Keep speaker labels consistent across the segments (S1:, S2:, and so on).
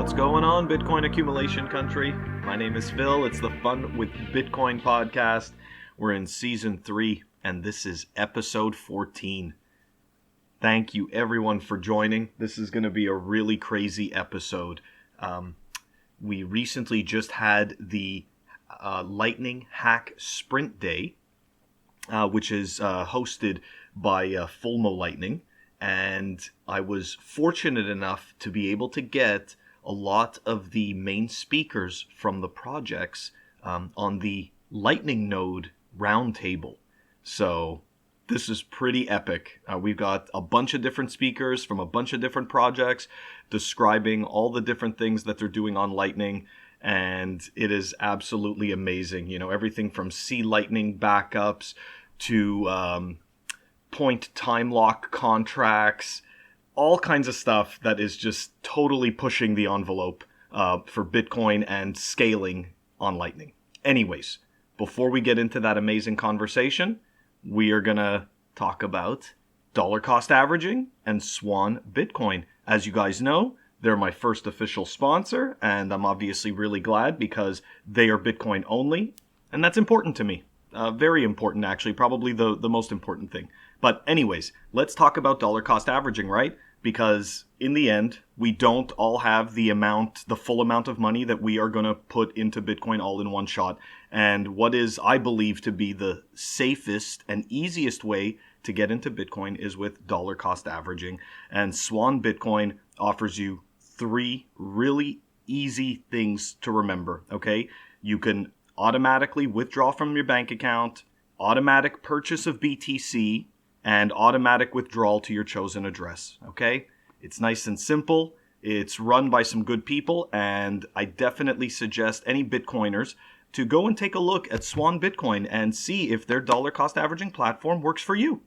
S1: What's going on, Bitcoin accumulation country? My name is Phil. It's the Fun with Bitcoin podcast. We're in season 3, and this is episode 14. Thank you, everyone, for joining. This is going to be a really crazy episode. We recently just had the Lightning HackSprint Day, which is hosted by Fulmo Lightning. And I was fortunate enough to be able to get a lot of the main speakers from the projects on the LightningNode Roundtable. So this is pretty epic. We've got a bunch of different speakers from a bunch of different projects describing all the different things that they're doing on Lightning. And it is absolutely amazing. You know, everything from Lightning backups to point time lock contracts, all kinds of stuff that is just totally pushing the envelope for Bitcoin and scaling on Lightning. Anyways, before we get into that amazing conversation, we are going to talk about dollar cost averaging and Swan Bitcoin. As you guys know, they're my first official sponsor, and I'm obviously really glad because they are Bitcoin only, and that's important to me. Very important, actually, probably the most important thing. But anyways, let's talk about dollar cost averaging, right? Because in the end, we don't all have the full amount of money that we are going to put into Bitcoin all in one shot. And what is, I believe, to be the safest and easiest way to get into Bitcoin is with dollar cost averaging. And Swan Bitcoin offers you 3 really easy things to remember, okay? You can automatically withdraw from your bank account, automatic purchase of BTC, and automatic withdrawal to your chosen address, okay? It's nice and simple. It's run by some good people, and I definitely suggest any Bitcoiners to go and take a look at Swan Bitcoin and see if their dollar cost averaging platform works for you.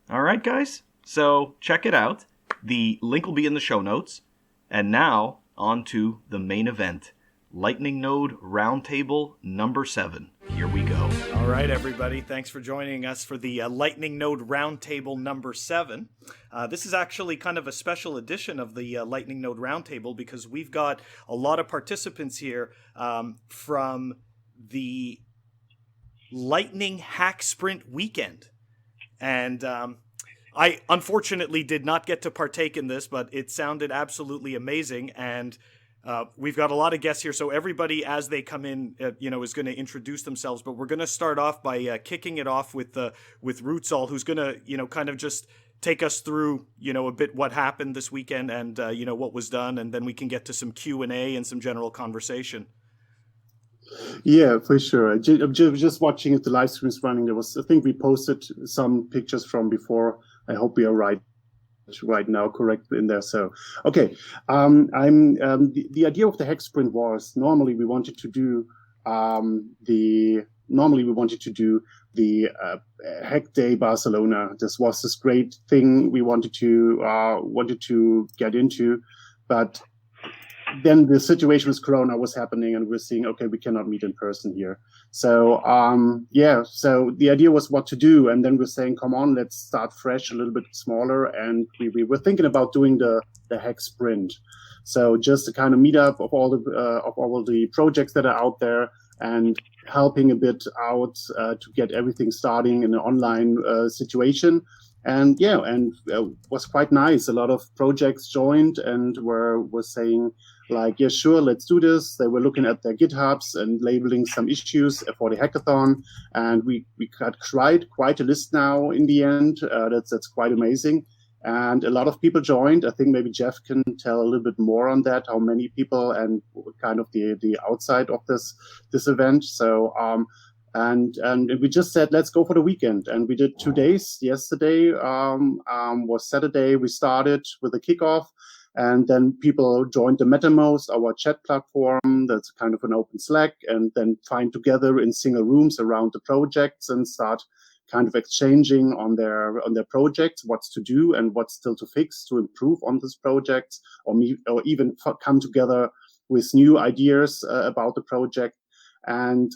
S1: All right, guys? So check it out. The link will be in the show notes. And now, on to the main event. LightningNode Roundtable number 7. Here we go. All right, everybody. Thanks for joining us for the LightningNode Roundtable number 7. This is actually kind of a special edition of the LightningNode Roundtable because we've got a lot of participants here from the Lightning HackSprint weekend. And I unfortunately did not get to partake in this, but it sounded absolutely amazing. And we've got a lot of guests here, so everybody, as they come in, is going to introduce themselves. But we're going to start off by kicking it off with Rootsall, who's going to, kind of just take us through, a bit what happened this weekend and, what was done, and then we can get to some Q&A and some general conversation.
S2: Yeah, for sure. I'm just watching if the live stream is running. I think we posted some pictures from before. I hope we are right now correct in there. So okay, the idea of the HackSprint was normally we wanted to do the Hack Day Barcelona. This was this great thing we wanted to get into, but then the situation with Corona was happening, and we're seeing, okay, we cannot meet in person here. So, so the idea was what to do. And then we're saying, come on, let's start fresh, a little bit smaller. And we were thinking about doing the HackSprint. So just a kind of meetup of all the projects that are out there and helping a bit out to get everything starting in an online situation. And was quite nice. A lot of projects joined and were saying like, yeah, sure, let's do this. They were looking at their GitHubs and labeling some issues for the hackathon. And we got quite a list now in the end. That's quite amazing. And a lot of people joined. I think maybe Jeff can tell a little bit more on that, how many people and kind of the outside of this event. So, And we just said, let's go for the weekend. And we did 2 days. Yesterday was Saturday. We started with a kickoff. And then people joined the MetaMost, our chat platform. That's kind of an open Slack. And then find together in single rooms around the projects and start kind of exchanging on their projects, what's to do and what's still to fix to improve on this project, or even come together with new ideas about the project. And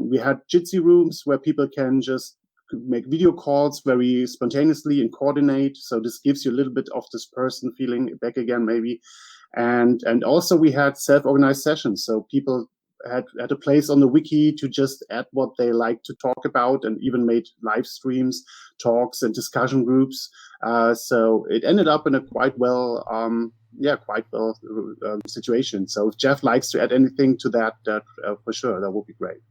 S2: we had Jitsi rooms where people can just make video calls very spontaneously and coordinate. So this gives you a little bit of this person feeling back again, maybe. And also we had self-organized sessions, so people had a place on the wiki to just add what they like to talk about, and even made live streams, talks, and discussion groups. So it ended up in a quite well situation. So if Jeff likes to add anything to that, for sure, that would be great.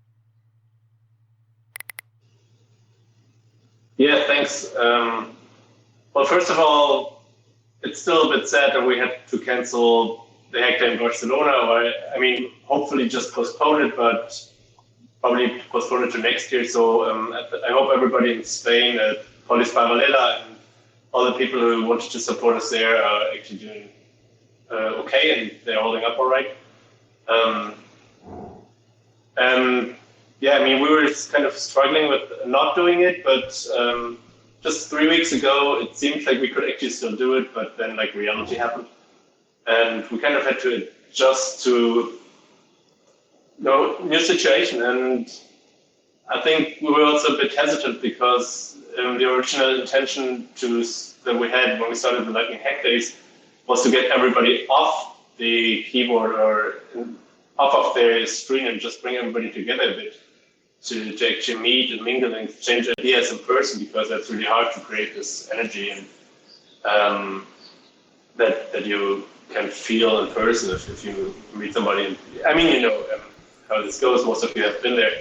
S3: Yeah, thanks. Well, first of all, it's still a bit sad that we had to cancel the Hack Day in Barcelona. I mean, hopefully just postpone it, but probably postpone it to next year. So I hope everybody in Spain, Polis Parvalela, and all the people who wanted to support us there are actually doing okay, and they're holding up all right. Yeah, I mean, we were kind of struggling with not doing it, but just 3 weeks ago, it seemed like we could actually still do it, but then like reality happened. And we kind of had to adjust to new situation. And I think we were also a bit hesitant because the original intention that we had when we started the Lightning Hack Days was to get everybody off the keyboard or off of their screen and just bring everybody together a bit to actually meet and mingle and exchange ideas in person, because that's really hard to create this energy and that you can feel in person if you meet somebody. I mean, you know how this goes. Most of you have been there.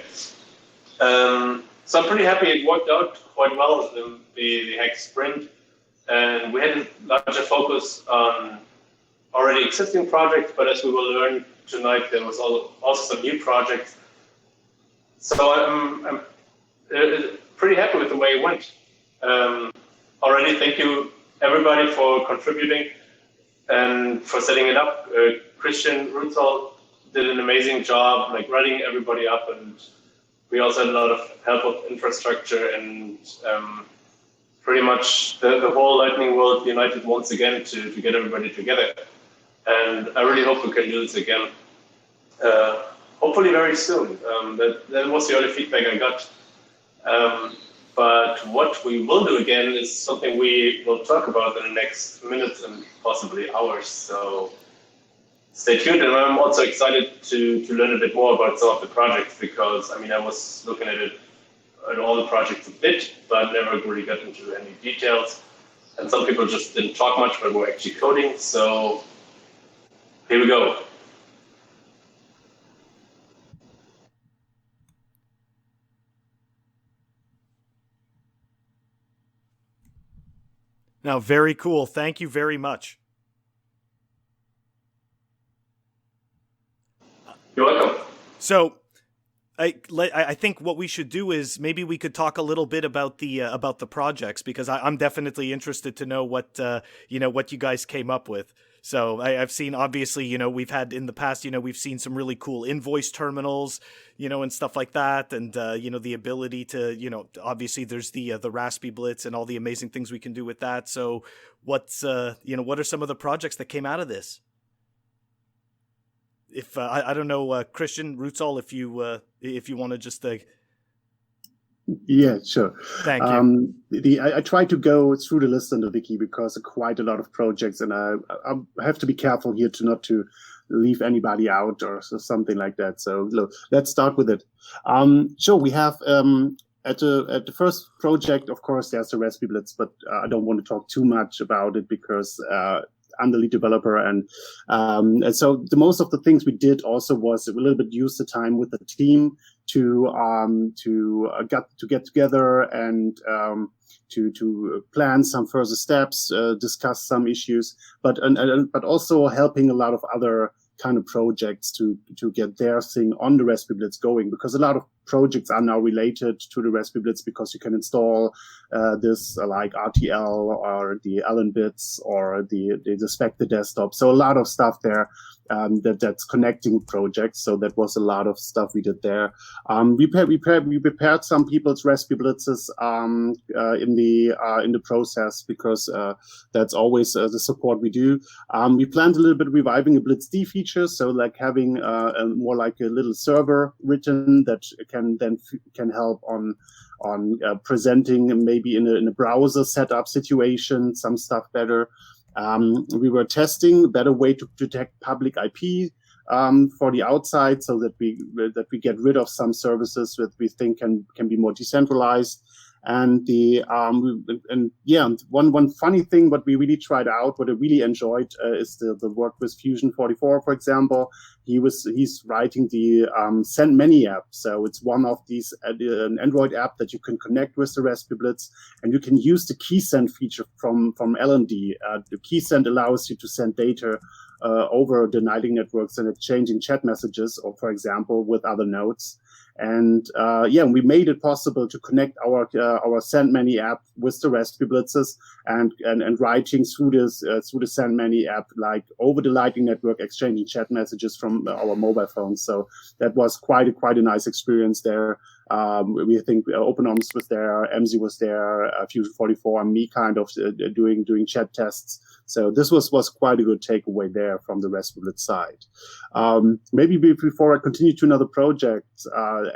S3: So I'm pretty happy it worked out quite well, the HackSprint. And we had a larger focus on already existing projects, but as we will learn tonight, there was also some new projects. So I'm pretty happy with the way it went. Already, thank you everybody for contributing and for setting it up. Christian Rutzol did an amazing job, like running everybody up, and we also had a lot of help with infrastructure, and pretty much the whole Lightning world united once again to get everybody together. And I really hope we can do this again. Hopefully very soon. That was the only feedback I got. But what we will do again is something we will talk about in the next minutes and possibly hours. So stay tuned. And I'm also excited to learn a bit more about some of the projects, because I mean, I was looking at all the projects a bit, but never really got into any details. And some people just didn't talk much, but were actually coding. So here we go.
S1: Now, very cool. Thank you very much.
S3: You're welcome.
S1: So, I think what we should do is maybe we could talk a little bit about the projects, because I'm definitely interested to know what what you guys came up with. So I've seen, obviously, we've had in the past, we've seen some really cool invoice terminals, and stuff like that. And, the ability to, obviously there's the Raspiblitz and all the amazing things we can do with that. So what are some of the projects that came out of this? If I don't know, Christian Rutzol, if you want to just
S2: Yeah, sure.
S1: Thank you.
S2: I tried to go through the list on the wiki because there are quite a lot of projects, and I have to be careful here not to leave anybody out or something like that. So look, let's start with it. Sure, we have at the first project, of course, there's the Raspiblitz, but I don't want to talk too much about it because I'm the lead developer, and so the most of the things we did also was a little bit use the time with the team to get together and to plan some further steps, discuss some issues, but also helping a lot of other kind of projects to get their thing on the Raspiblitz going, because a lot of projects are now related to the Raspiblitz because you can install this like RTL or the LNbits or the Spectre desktop. So a lot of stuff there that's connecting projects. So that was a lot of stuff we did there. We prepared some people's Raspiblitzes in the process, because that's always the support we do. We planned a little bit reviving a BlitzD feature, so like having more like a little server written that can help on presenting maybe in a browser setup situation some stuff better. We were testing a better way to protect public IP for the outside, so that we get rid of some services that we think can be more decentralized. And one funny thing what we really tried out, what I really enjoyed, is the work with Fusion 44, for example. He's writing the Send Many app. So it's one of these an Android app that you can connect with the Raspiblitz, and you can use the key send feature from LND. The key send allows you to send data over the Lightning networks and exchanging chat messages, or for example with other nodes. And we made it possible to connect our Send Many app with the Raspiblitzes and writing through the Send Many app, like over the Lightning network, exchanging chat messages from our mobile phones. So that was quite a nice experience there. We think OpenOMS was there, MZ was there, Fusion 44, and me kind of doing chat tests. So this was quite a good takeaway there from the Raspiblitz side. Maybe before I continue to another project,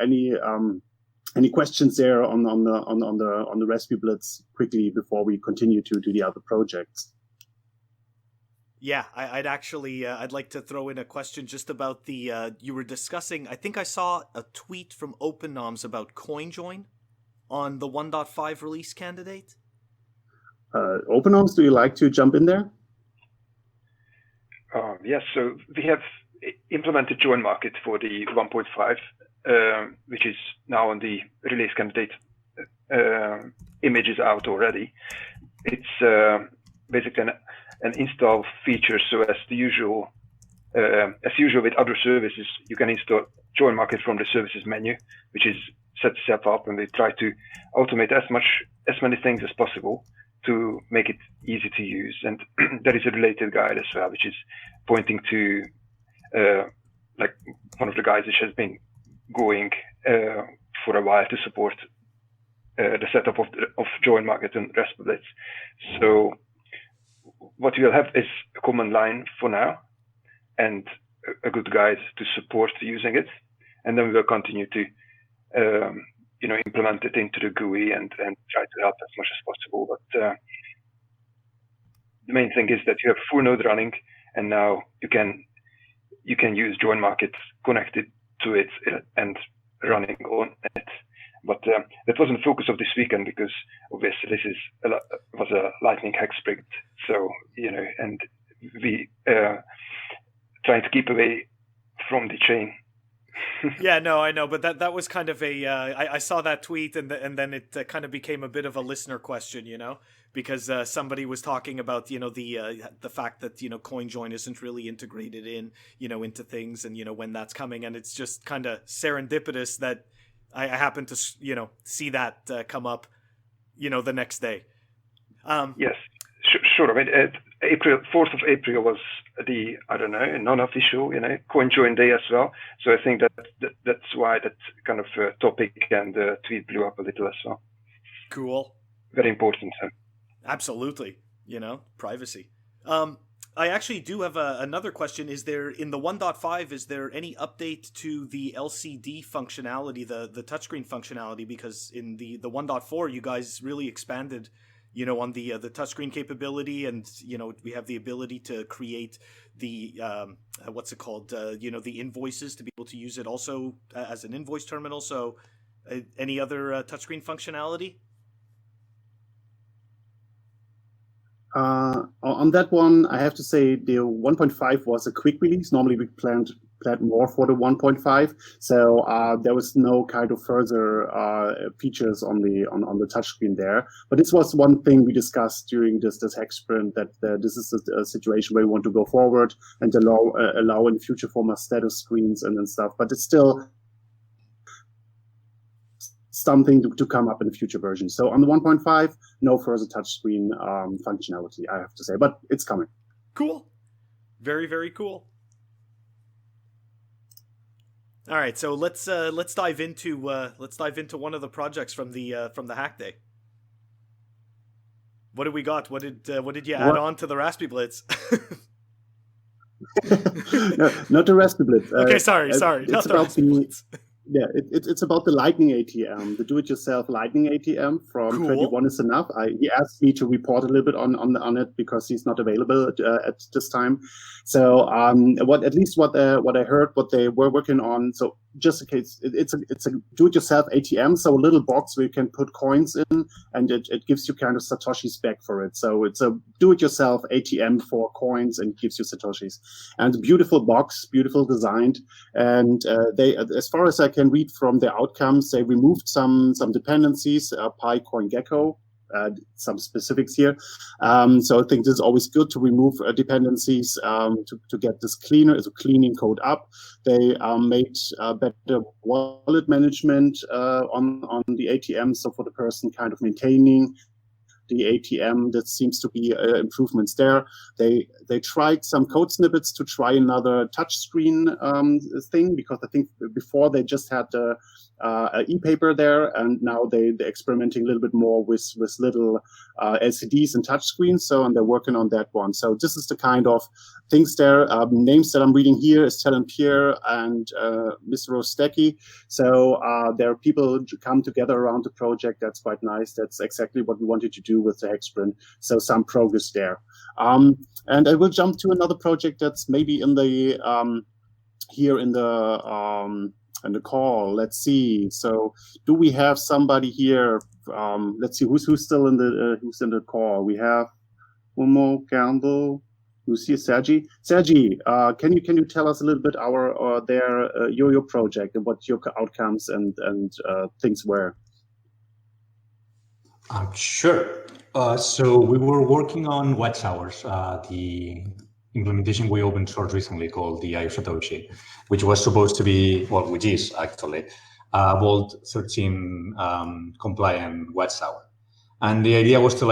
S2: any questions there on the Raspiblitz quickly before we continue to the other projects?
S1: Yeah, I'd like to throw in a question just about the you were discussing. I think I saw a tweet from OpenOMS about Coinjoin on the 1.5 release candidate.
S2: OpenOMS, do you like to jump in there?
S4: Yes, so we have implemented Join Market for the 1.5, which is now on the release candidate. Images out already. It's basically an install feature. So as usual with other services, you can install Join Market from the services menu, which is set itself up, and we try to automate as many things as possible to make it easy to use. And there is a related guide as well, which is pointing to like one of the guides which has been going for a while to support the setup of Join Market and Raspiblitz. So what we'll have is a command line for now and a good guide to support using it. And then we will continue to implement it into the GUI and try to help as much as possible. But the main thing is that you have full node running, and now you can use Join Market connected to it and running on it. But that wasn't the focus of this weekend, because obviously this was a Lightning HackSprint. So, and we trying to keep away from the chain.
S1: Yeah, no, I know, but that was kind of I saw that tweet, and then it kind of became a bit of a listener question, because somebody was talking about the fact that Coinjoin isn't really integrated into things, and when that's coming, and it's just kind of serendipitous that I happened to see that come up the next day.
S4: Yes, sure. I mean, April 4th of April was the non-official Coinjoin day as well. So I think that's why that kind of topic and tweet blew up a little as well.
S1: Cool.
S4: Very important.
S1: Absolutely. Privacy. I actually do have another question. Is there, in the 1.5, is there any update to the LCD functionality, the touchscreen functionality? Because in the 1.4, you guys really expanded, on the touchscreen capability, and we have the ability to create the what's it called? The invoices, to be able to use it also as an invoice terminal. So, any other touchscreen functionality?
S2: On that one, I have to say the 1.5 was a quick release. Normally we planned more for the 1.5, so there was no kind of further features on the touchscreen there. But this was one thing we discussed during this HackSprint, that this is a situation where we want to go forward and allow in future format status screens and stuff. But it's still something to come up in the future version. So on the 1.5, no further touchscreen functionality, I have to say, but it's coming.
S1: Cool. Very, very cool. All right, so let's dive into one of the projects from the Hack Day. What do we got? What did you add on to the Raspiblitz?
S2: No, not the Raspiblitz.
S1: Okay, sorry, not the Raspiblitz.
S2: Yeah, it's about the Lightning ATM, the do-it-yourself Lightning ATM from
S1: Cool.
S2: 21 is enough. He asked me to report a little bit on it because he's not available at this time. So what I heard, what they were working on. So just in case, it's a do-it-yourself ATM, so a little box where you can put coins in, and it gives you kind of satoshis back for it. So it's a do-it-yourself ATM for coins and gives you satoshis. And beautiful box, beautiful designed, and they, as far as I can read from the outcomes, they removed some dependencies, Pi, CoinGecko, some specifics here. So I think this is always good to remove dependencies to get this cleaner, so cleaning code up. They made better wallet management on the ATM, so for the person kind of maintaining the ATM, that seems to be improvements there. They tried some code snippets to try another touchscreen thing, because I think before they just had e-paper there, and now they're experimenting a little bit more with little LCDs and touchscreens. So, and they're working on that one. So this is the kind of things there. Names that I'm reading here is Talon Pierre and Mr. Rostecki. So there are people who come together around the project. That's quite nice. That's exactly what we wanted to do with the HackSprint. So some progress there. And I will jump to another project that's maybe in the here in the call. Let's see. So do we have somebody here? Let's see who's still in the call. We have Umo Campbell. Lucia, Sergi. Sergi, can you tell us a little bit your project and what your outcomes and things were?
S5: Sure. So we were working on Watchtowers, the implementation we open source recently called the satoshi, which was supposed to be, well, which is actually a Vault 13 compliant Watchtower. And the idea was to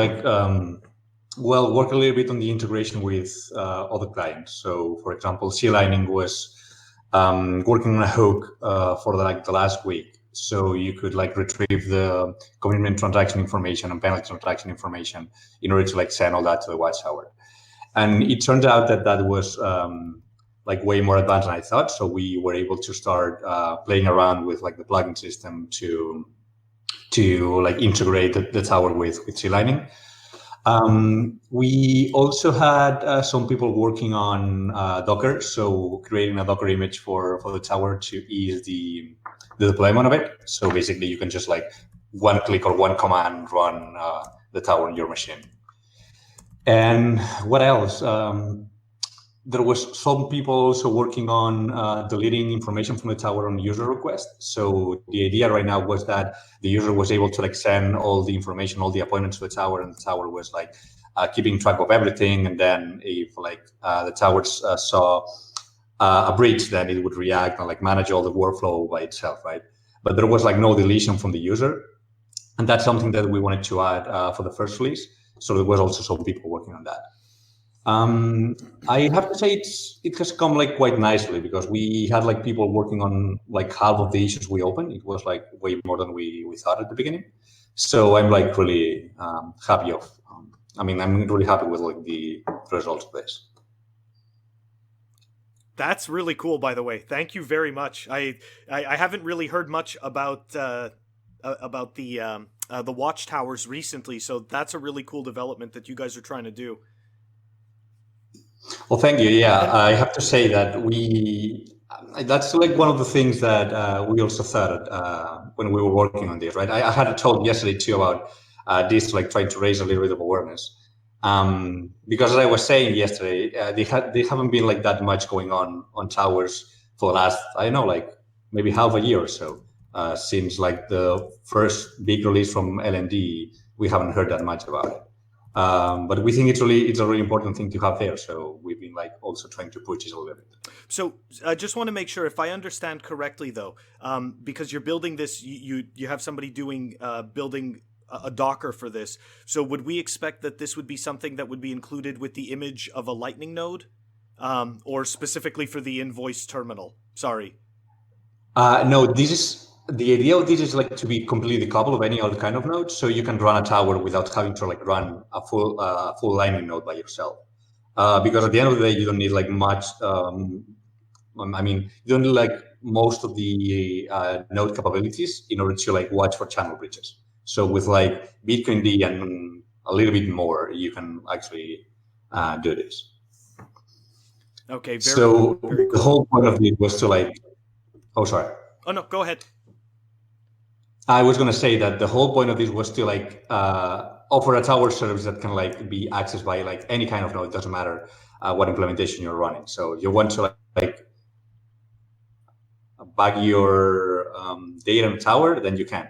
S5: work a little bit on the integration with other clients. So, for example, Clightning was working on a hook for the last week. So you could retrieve the commitment transaction information and penalty transaction information in order to send all that to the Watchtower. And it turned out that was way more advanced than I thought. So we were able to start playing around with the plugin system to integrate the tower with Clightning. We also had some people working on Docker, so creating a Docker image for the tower to ease the deployment of it. So basically, you can just one click or one command run the tower on your machine. And what else? There was some people also working on deleting information from the tower on user request. So the idea right now was that the user was able to send all the information, all the appointments to the tower, and the tower was keeping track of everything. And then if the towers saw a breach, then it would react and manage all the workflow by itself, right? But there was no deletion from the user, and that's something that we wanted to add for the first release. So there was also some people working on that. I have to say it has come quite nicely, because we had people working on half of the issues we opened. It was way more than we thought at the beginning. So I'm really happy I'm really happy with the results of this.
S1: That's really cool, by the way. Thank you very much. I haven't really heard much about the Watchtowers recently, so that's a really cool development that you guys are trying to do.
S5: Well, thank you. Yeah, I have to say that that's one of the things that we also thought when we were working on this, right? I had a talk yesterday too about this, trying to raise a little bit of awareness. Because as I was saying yesterday, they haven't been that much going on towers for the last, I don't know, maybe half a year or so. Since the first big release from LND, we haven't heard that much about it. But we think it's a really important thing to have there. So we've been also trying to push it a little bit. So
S1: I just want to make sure if I understand correctly, though, because you're building this, you have somebody building a Docker for this. So would we expect that this would be something that would be included with the image of a LightningNode, or specifically for the invoice terminal? Sorry.
S5: No, the idea of this is to be completely decoupled of any other kind of node, so you can run a tower without having to run a full Lightning node by yourself. Because at the end of the day, you don't need much. You don't need most of the node capabilities in order to like watch for channel breaches. So with like Bitcoin D and a little bit more, you can actually do this.
S1: Okay.
S5: Very
S1: cool.
S5: The whole point of it was to like, oh, sorry.
S1: Oh, no, go ahead.
S5: I was going to say that the whole point of this was to like offer a tower service that can like be accessed by like any kind of node. It doesn't matter what implementation you're running. So you want to like bag your data in tower, then you can.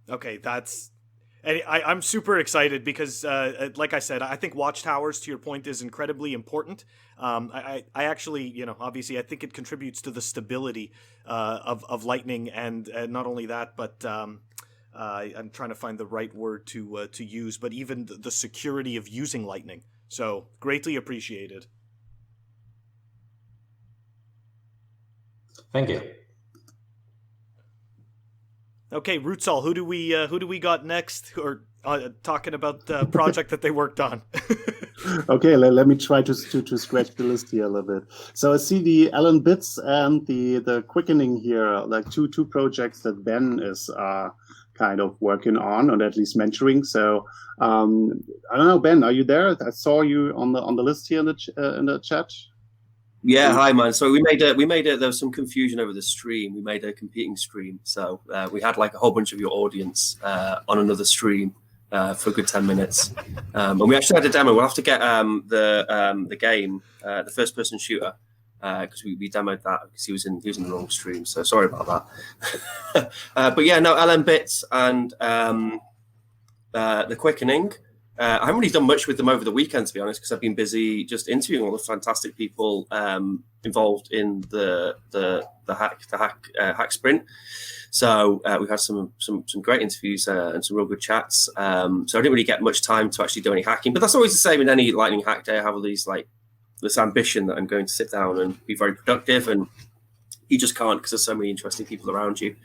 S1: Okay, I'm super excited because, like I said, I think Watchtowers, to your point, is incredibly important. I actually, obviously, I think it contributes to the stability of Lightning, and not only that, but I'm trying to find the right word to use, but even the security of using Lightning. So greatly appreciated.
S5: Thank you.
S1: Okay, Rootsal, who do we got next? Or talking about the project that they worked on.
S2: Okay, let me try to scratch the list here a little bit. So I see the LNBits and the Quickening here, like two projects that Ben is kind of working on, or at least mentoring. So I don't know, Ben, are you there? I saw you on the list here in the chat.
S6: Yeah, hi man. So we made there was some confusion over the stream. We made a competing stream, so we had like a whole bunch of your audience on another stream for a good 10 minutes, and we actually had a demo. We'll have to get the game, the first person shooter, because we demoed that because he was in the wrong stream. So sorry about that. But yeah, no, LNBits and the Quickening. I haven't really done much with them over the weekend, to be honest, because I've been busy just interviewing all the fantastic people involved in the HackSprint. So we've had some great interviews and some real good chats. So I didn't really get much time to actually do any hacking, but that's always the same in any Lightning Hack Day. I have all these this ambition that I'm going to sit down and be very productive, and you just can't because there's so many interesting people around you.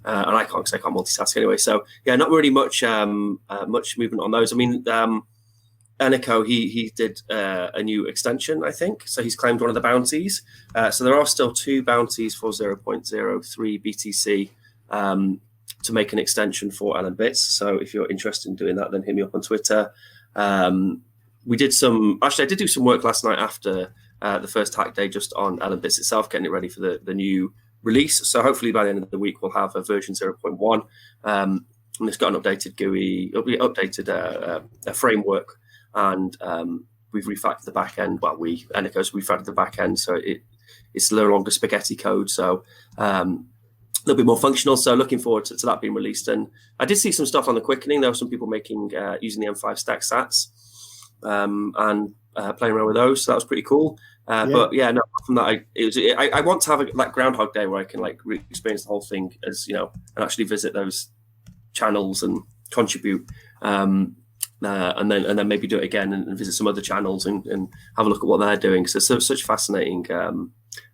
S6: And I can't because I can't multitask anyway. So yeah, not really much movement on those. I mean, Eniko, he did a new extension, I think. So he's claimed one of the bounties. So there are still 2 bounties for 0.03 BTC to make an extension for LNBits. So if you're interested in doing that, then hit me up on Twitter. I did do some work last night after the first hack day just on LNBits itself, getting it ready for the new release. So hopefully by the end of the week we'll have a version 0.1 and it's got an updated GUI, it'll be updated a framework, and we've refactored the back end. Well, Eniko's refactored the back end, so it's no longer spaghetti code, so a little bit more functional. So looking forward to that being released. And I did see some stuff on the Quickening. There were some people making using the M5 stack sats and playing around with those, so that was pretty cool. But yeah, no, from that, I want to have a Groundhog Day where I can experience the whole thing as and actually visit those channels and contribute, and then maybe do it again and visit some other channels and have a look at what they're doing. So such fascinating.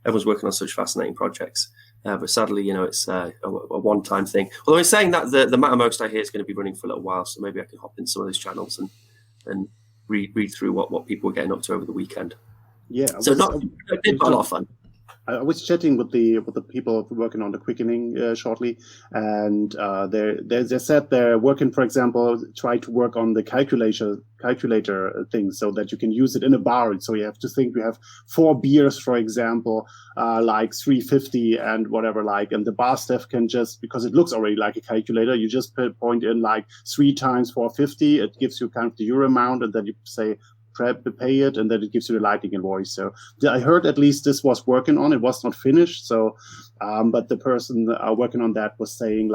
S6: Everyone's working on such fascinating projects, but sadly, it's a one-time thing. Although in saying that, the Mattermost I hear is going to be running for a little while, so maybe I can hop in some of those channels and read through what people were getting up to over the weekend.
S2: Yeah,
S6: so it did a lot of fun.
S2: I was chatting with the people working on the Quickening shortly, and they said they're working, for example, try to work on the calculator thing so that you can use it in a bar. So you have to think you have 4 beers, for example, like 350 and whatever, and the bar staff can just, because it looks already like a calculator, you just point in 3 times 450. It gives you kind of the euro amount, and then you say pay it, and then it gives you the Lightning invoice. So I heard at least this was working on. It was not finished. So, but the person working on that was saying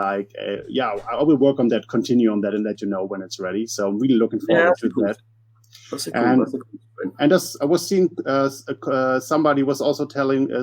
S2: yeah, I will work on that, continue on that, and let you know when it's ready. So I'm really looking forward to that. And as I was seeing, somebody was also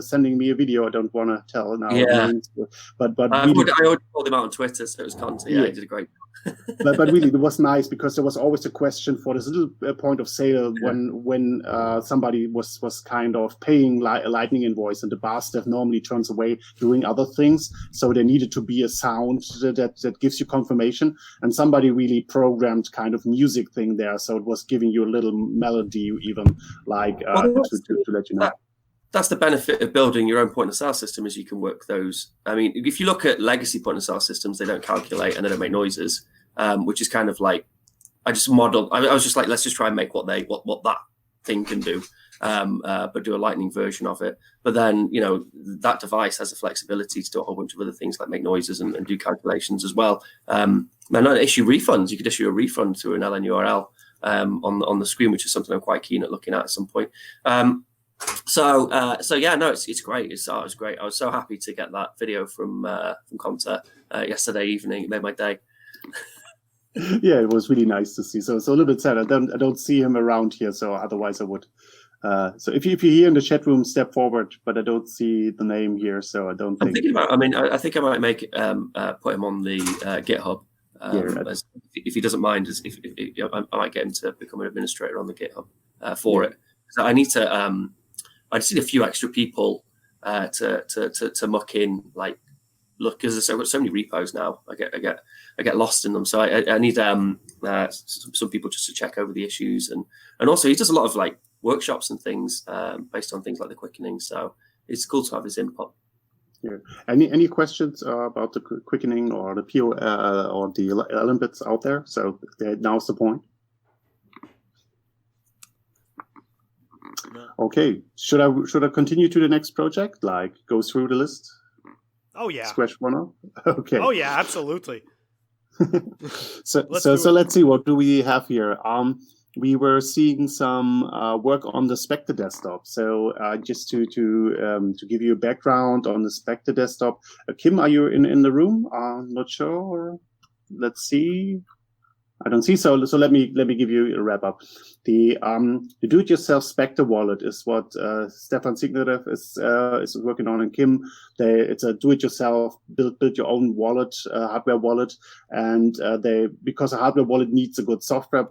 S2: sending me a video. I don't want to tell now.
S6: Yeah.
S2: Names, but
S6: I already called him out on Twitter, so it was content. Yeah, he did a great job.
S2: but really, it was nice because there was always a question for this little point of sale when somebody was kind of paying a Lightning invoice, and the bar staff normally turns away doing other things. So there needed to be a sound that gives you confirmation, and somebody really programmed kind of music thing there, so it was giving you a little melody, even like to let you know.
S6: That's the benefit of building your own point of sale system, is you can work those. I mean, if you look at legacy point of sale systems, they don't calculate and they don't make noises, which is kind of like, I just modeled. I was just like, let's just try and make what that thing can do, but do a Lightning version of it. But then, that device has the flexibility to do a whole bunch of other things like make noises and do calculations as well. And not issue refunds. You could issue a refund to an LN URL on the screen, which is something I'm quite keen at looking at some point. So yeah, no, it's great. It was great. I was so happy to get that video from Comta yesterday evening. It made my day.
S2: Yeah, it was really nice to see. So it's a little bit sad. I don't see him around here. So otherwise I would. So if you're here in the chat room, step forward. But I don't see the name here, so I don't think.
S6: I'm thinking about. I mean, I think I might make put him on the GitHub. If he doesn't mind, I might get him to become an administrator on the GitHub for it. So I need to. I just need a few extra people to muck in, like, look, because I've got so many repos now. I get lost in them. So I need some people just to check over the issues, and also he does a lot of like workshops and things based on things like the Quickening. So it's cool to have his input.
S2: Yeah. Any questions about the Quickening or the PO or the LN bits out there? So now's the point. Okay, should I continue to the next project? Like go through the list?
S7: Oh yeah.
S2: Scratch one off. Okay.
S7: Oh yeah, absolutely.
S2: So let's see, what do we have here? We were seeing some work on the Spectre Desktop. So just to give you a background on the Spectre Desktop, Kim, are you in the room? Not sure. Let's see. I don't see. So let me give you a wrap up. The do-it-yourself Spectre wallet is what Stefan Signerev is working on, and Kim. It's a do-it-yourself, build your own wallet, hardware wallet, and because a hardware wallet needs a good software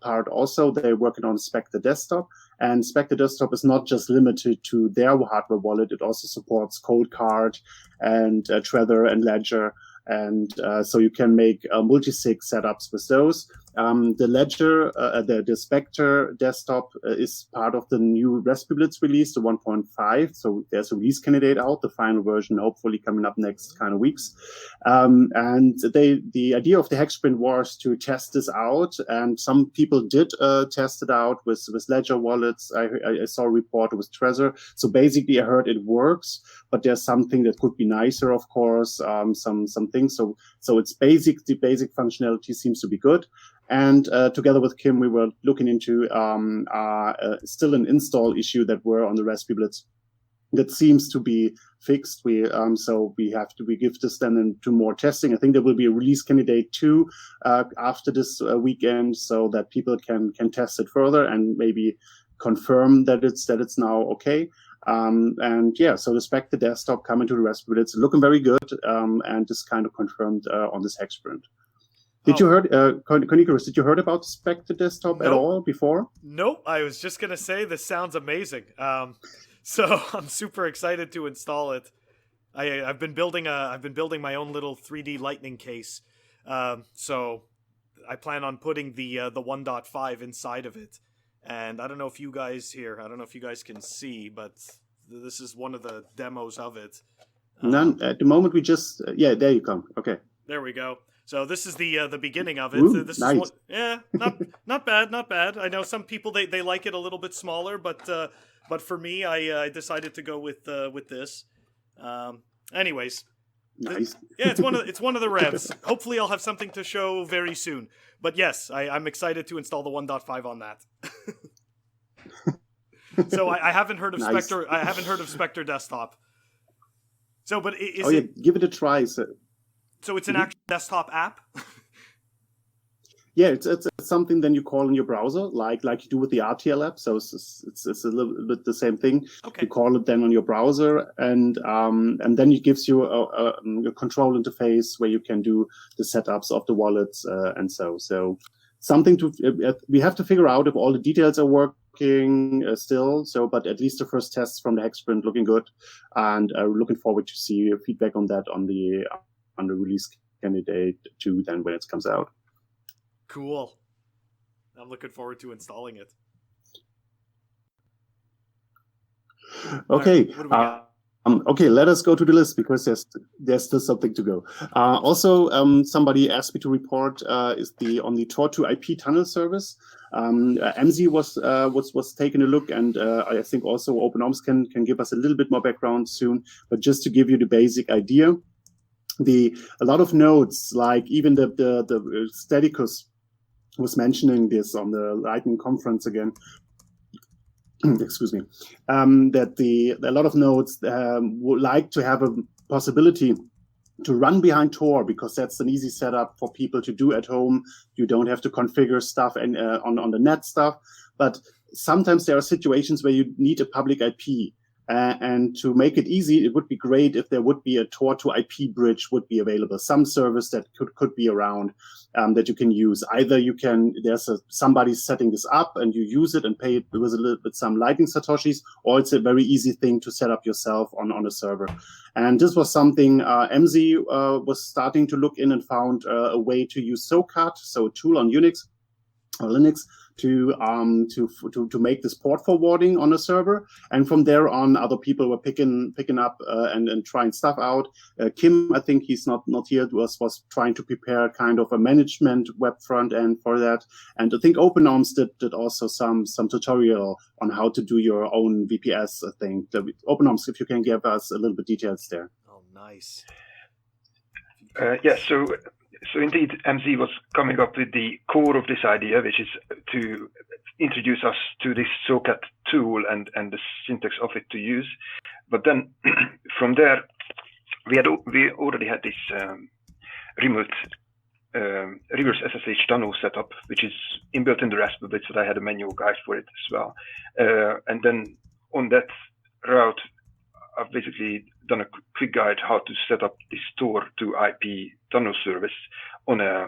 S2: part. Also, they're working on Spectre Desktop, and Spectre Desktop is not just limited to their hardware wallet. It also supports Coldcard and Trezor and Ledger. And so you can make multi-sig setups with those. The Ledger, the Spectre Desktop is part of the new Raspiblitz release, the 1.5. So there's a release candidate out, the final version hopefully coming up next kind of weeks. And the idea of the HackSprint was to test this out, and some people did test it out with Ledger wallets. I saw a report with Trezor. So basically, I heard it works, but there's something that could be nicer, of course. Some things. So it's basic. The basic functionality seems to be good. And together with Kim, we were looking into still an install issue that were on the Raspiblitz that seems to be fixed. So we give this then into more testing. I think there will be a release candidate too after this weekend, so that people can test it further and maybe confirm that it's now okay. And yeah, so the Spectre Desktop coming to the Raspiblitz, looking very good, and this kind of confirmed on this HackSprint. Did you heard, Konikoris, did you heard about Spectre Desktop at all before?
S7: Nope. I was just gonna say this sounds amazing. So I'm super excited to install it. I've been building my own little 3D Lightning case. So I plan on putting the 1.5 inside of it. And I don't know if you guys can see, but this is one of the demos of it.
S2: None at the moment. We just there you come. Okay.
S7: There we go. So this is the beginning of it.
S2: Ooh,
S7: this
S2: nice.
S7: Not bad. I know some people they like it a little bit smaller, but for me, I decided to go with this. Anyways,
S2: nice.
S7: Yeah, it's one of the revs. Hopefully, I'll have something to show very soon. But yes, I'm excited to install the 1.5 on that. So I haven't heard of
S2: nice.
S7: Spectre. I haven't heard of Spectre Desktop. So, but
S2: give it a try.
S7: So it's an actual desktop app?
S2: Yeah, it's something then you call in your browser, like you do with the RTL app. So it's a little bit the same thing.
S7: Okay.
S2: You call it then on your browser, and then it gives you a control interface where you can do the setups of the wallets and so something to we have to figure out if all the details are working still. So, but at least the first tests from the HackSprint looking good, and looking forward to see your feedback on that on the release candidate 2 then when it comes out.
S7: Cool. I'm looking forward to installing it.
S2: Okay.
S7: Right, what do we got?
S2: Okay, let us go to the list because there's still something to go. Also, somebody asked me to report is on the Tor to IP tunnel service. MZ was taking a look, and I think also OpenOMS can give us a little bit more background soon. But just to give you the basic idea, a lot of nodes, like even the Staticus was mentioning this on the Lightning conference again. Excuse me. That a lot of nodes would like to have a possibility to run behind Tor because that's an easy setup for people to do at home. You don't have to configure stuff and on the net stuff. But sometimes there are situations where you need a public IP. And to make it easy, it would be great if there would be a Tor to IP bridge would be available, some service that could be around that you can use. Either there's somebody setting this up and you use it and pay it with a little bit some Lightning satoshis, or it's a very easy thing to set up yourself on a server. And this was something MZ was starting to look in and found a way to use SOCAT, so a tool on Unix or Linux, to make this port forwarding on a server, and from there on, other people were picking up and trying stuff out. Kim, I think he's not here, was trying to prepare kind of a management web front end for that, and I think OpenOMS did also some tutorial on how to do your own VPS. I think OpenOMS, if you can give us a little bit details there.
S7: Oh, nice.
S4: Yeah. So indeed, MZ was coming up with the core of this idea, which is to introduce us to this SOCAT tool and the syntax of it to use. But then from there, we already had this remote reverse SSH tunnel setup, which is inbuilt in the Raspiblitz, but I had a manual guide for it as well. And then on that route, I've basically done a quick guide how to set up this Tor to IP tunnel service on a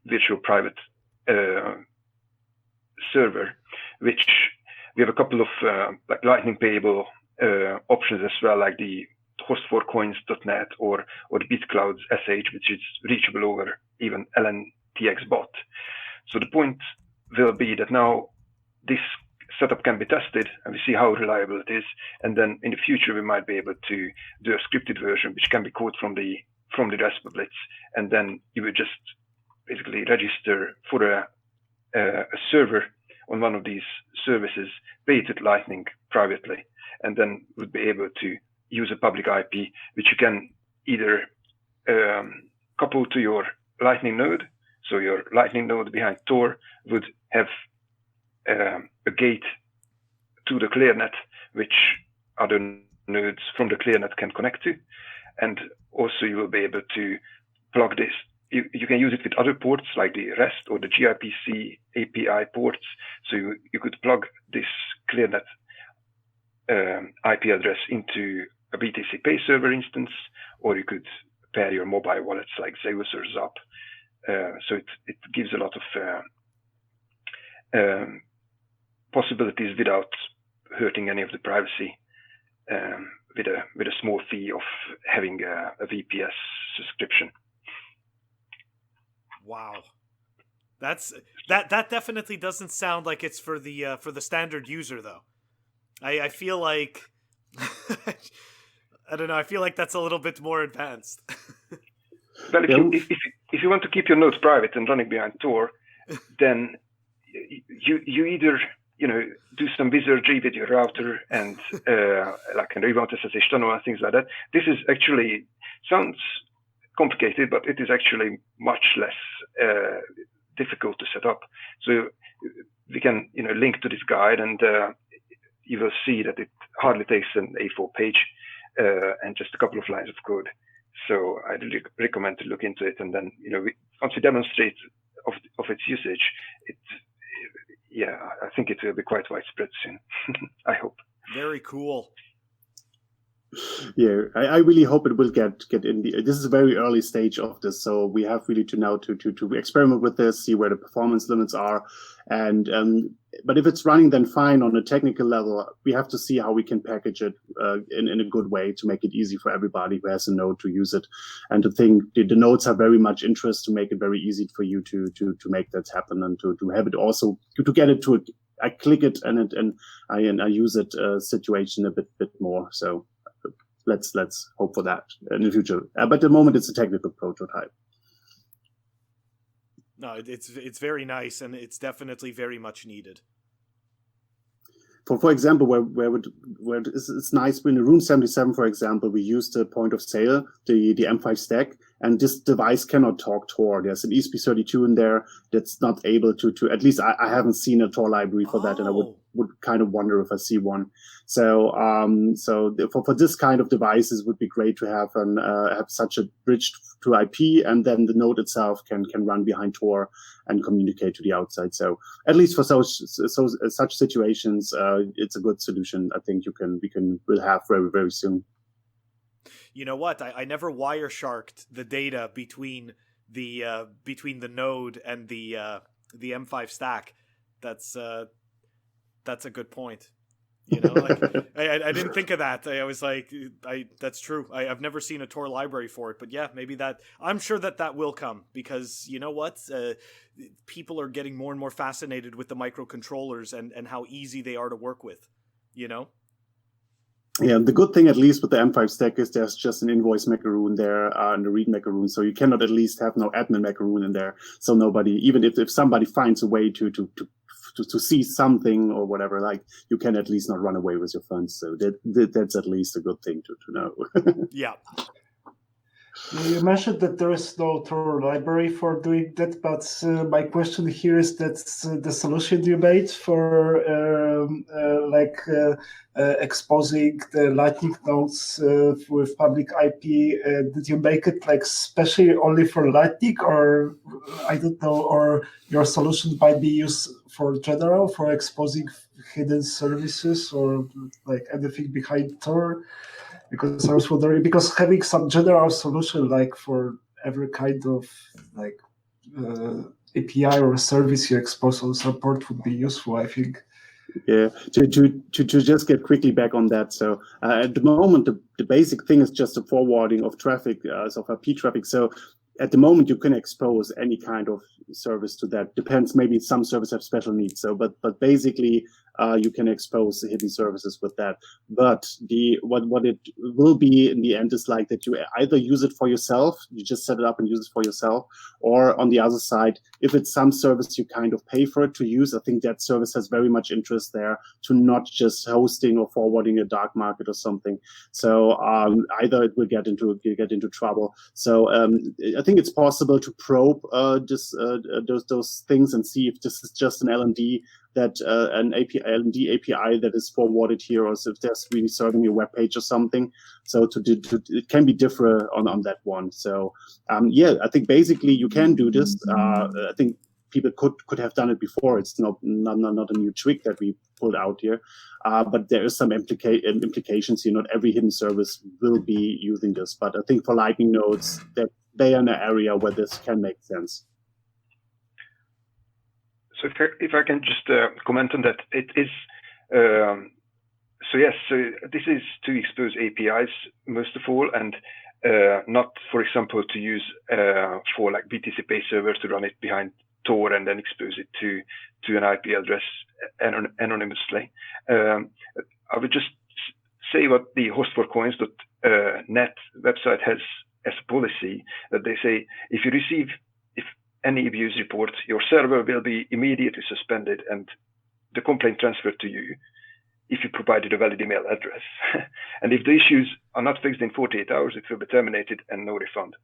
S4: virtual private server, which we have a couple of like Lightning payable options as well, like the host4coins.net or the BitCloud's SH, which is reachable over even LNTX bot. So the point will be that now this setup can be tested and we see how reliable it is, and then in the future we might be able to do a scripted version which can be called from the Raspiblitz, and then you would just basically register for a server on one of these services, pay it with Lightning privately, and then would be able to use a public IP which you can either couple to your Lightning node. So your Lightning node behind Tor would have a gate to the ClearNet, which other nodes from the ClearNet can connect to. And also you will be able to plug this. You can use it with other ports like the REST or the gRPC API ports. So you could plug this ClearNet IP address into a BTC Pay server instance, or you could pair your mobile wallets like Zeus or Zap. So it gives a lot of possibilities without hurting any of the privacy, with a small fee of having a VPS subscription.
S7: Wow, that definitely doesn't sound like it's for the standard user though. I feel like I don't know. I feel like that's a little bit more advanced.
S4: Well, if you want to keep your nodes private and running behind Tor, then you either do some wizardry with your router and like a remote SSH tunnel and things like that. This is actually sounds complicated, but it is actually much less difficult to set up. So we can link to this guide, and you will see that it hardly takes an A4 page and just a couple of lines of code. So I really recommend to look into it, and then once we demonstrate of its usage, I think it will be quite widespread soon. I hope.
S7: Very cool.
S2: Yeah, I really hope it will get in the. This is a very early stage of this, so we have really to now to experiment with this, see where the performance limits are, and but if it's running then fine on a technical level, we have to see how we can package it in a good way to make it easy for everybody who has a node to use it, and to think the nodes have very much interest to make it very easy for you to make that happen, and to have it also to get it to I click it and I use it situation a bit more. So. Let's hope for that in the future. But at the moment, it's a technical prototype.
S7: No, it's very nice, and it's definitely very much needed.
S2: For example, where it's nice in the Room 77, for example, we used the point of sale, the M5 stack, and this device cannot talk Tor. There's an ESP32 in there that's not able to at least I haven't seen a Tor library for that, and I would kind of wonder if I see one. So for this kind of devices, it would be great to have have such a bridge to IP, and then the node itself can run behind Tor and communicate to the outside. So at least for such situations, it's a good solution. I think we'll have very, very soon.
S7: You know what? I never Wiresharked the data between the node and the M5 stack. That's a good point. You know, like I didn't think of that. I was like, that's true. I've never seen a Tor library for it, but yeah, maybe I'm sure that will come, because you know what? People are getting more and more fascinated with the microcontrollers and how easy they are to work with, you know?
S2: Yeah, the good thing, at least with the M5 stack, is there's just an invoice macaroon there and a read macaroon, so you cannot at least have no admin macaroon in there. So nobody, even if somebody finds a way to see something or whatever, like, you can at least not run away with your funds. So that's at least a good thing to know.
S7: Yeah.
S8: You mentioned that there is no Tor library for doing that, but my question here is that the solution you made for exposing the Lightning nodes with public IP, did you make it like specially only for Lightning, or I don't know, or your solution might be used for general for exposing hidden services or like anything behind Tor? Because I was wondering, because having some general solution like for every kind of like API or service you expose on support would be useful, I think.
S2: Yeah, to just get quickly back on that. So at the moment, the basic thing is just a forwarding of traffic, of IP traffic. So at the moment, you can expose any kind of service to that. Depends, maybe some services have special needs. So, but basically, you can expose the hidden services with that. But what it will be in the end is like that you either use it for yourself, you just set it up and use it for yourself, or on the other side, if it's some service you kind of pay for it to use, I think that service has very much interest there to not just hosting or forwarding a dark market or something. So either it will get into trouble. So I think it's possible to probe those things and see if this is just an LND that an LND API that is forwarded here, or if there's really serving a web page or something. So it can be different on that one. So I think basically you can do this. I think people could have done it before. It's not a new trick that we pulled out here, but there is some implications here. Not every hidden service will be using this, but I think for Lightning nodes, that they are in an area where this can make sense.
S4: So if I can just comment on that, it is so this is to expose APIs most of all, and not, for example, to use for like BTC Pay server to run it behind Tor and then expose it to an IP address anonymously. I would just say what the host4coins.net website has as a policy, that they say if you receive any abuse report, your server will be immediately suspended and the complaint transferred to you if you provided a valid email address. And if the issues are not fixed in 48 hours, it will be terminated and no refund.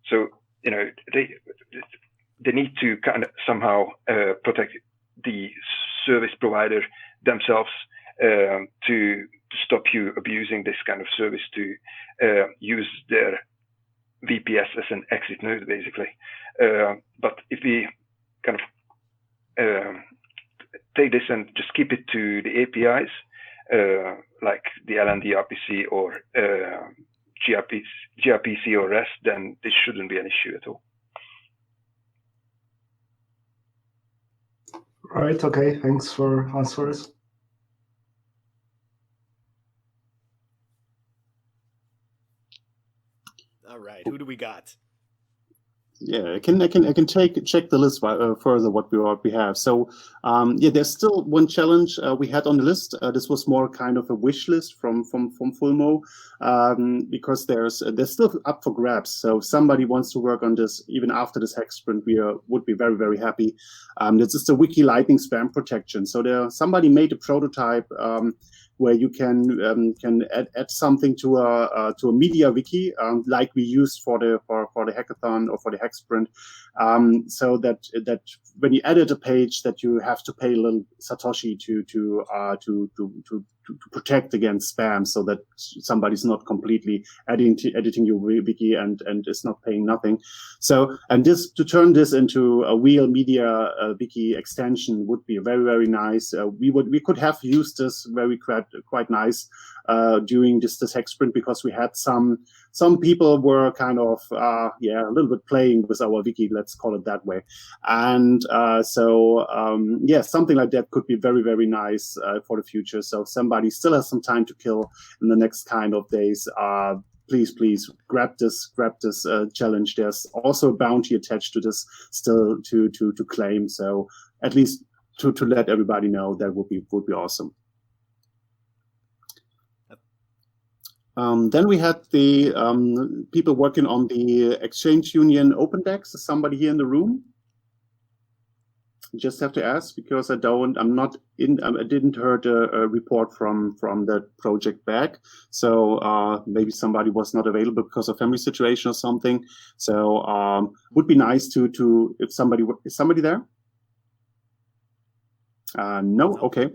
S4: So, you know, they need to kind of somehow protect the service provider themselves to stop you abusing this kind of service, to use their VPS as an exit node, basically. But if we kind of take this and just keep it to the APIs, like the LND RPC or gRPC or REST, then this shouldn't be an issue at all.
S8: Right. Okay. Thanks for answers.
S7: All right. Who do we got?
S2: Yeah, I can check the list further what we have. So yeah, there's still one challenge we had on the list. This was more kind of a wish list from Fulmo, because there's still up for grabs. So if somebody wants to work on this even after this HackSprint, we would be very, very happy. This is the Wiki Lightning spam protection. So somebody made a prototype where you can add something to a media wiki, like we used for the hackathon or for the HackSprint, so that when you edit a page, that you have to pay a little satoshi to protect against spam, so that somebody's not completely editing your wiki and is not paying nothing. So, and to turn this into a real media wiki extension would be very, very nice. We could have used this quite nice during this HackSprint, because we had some people were kind of a little bit playing with our wiki, let's call it that way. And yeah, something like that could be very, very nice for the future. So if somebody still has some time to kill in the next kind of days, please grab this challenge. There's also a bounty attached to this still to claim. So at least to let everybody know, that would be awesome. Then we had the people working on the Exchange Union OpenDex. Is somebody here in the room? Just have to ask, because I didn't heard a report from that project back. So maybe somebody was not available because of family situation or something. So would be nice to if somebody is somebody there? No. Okay.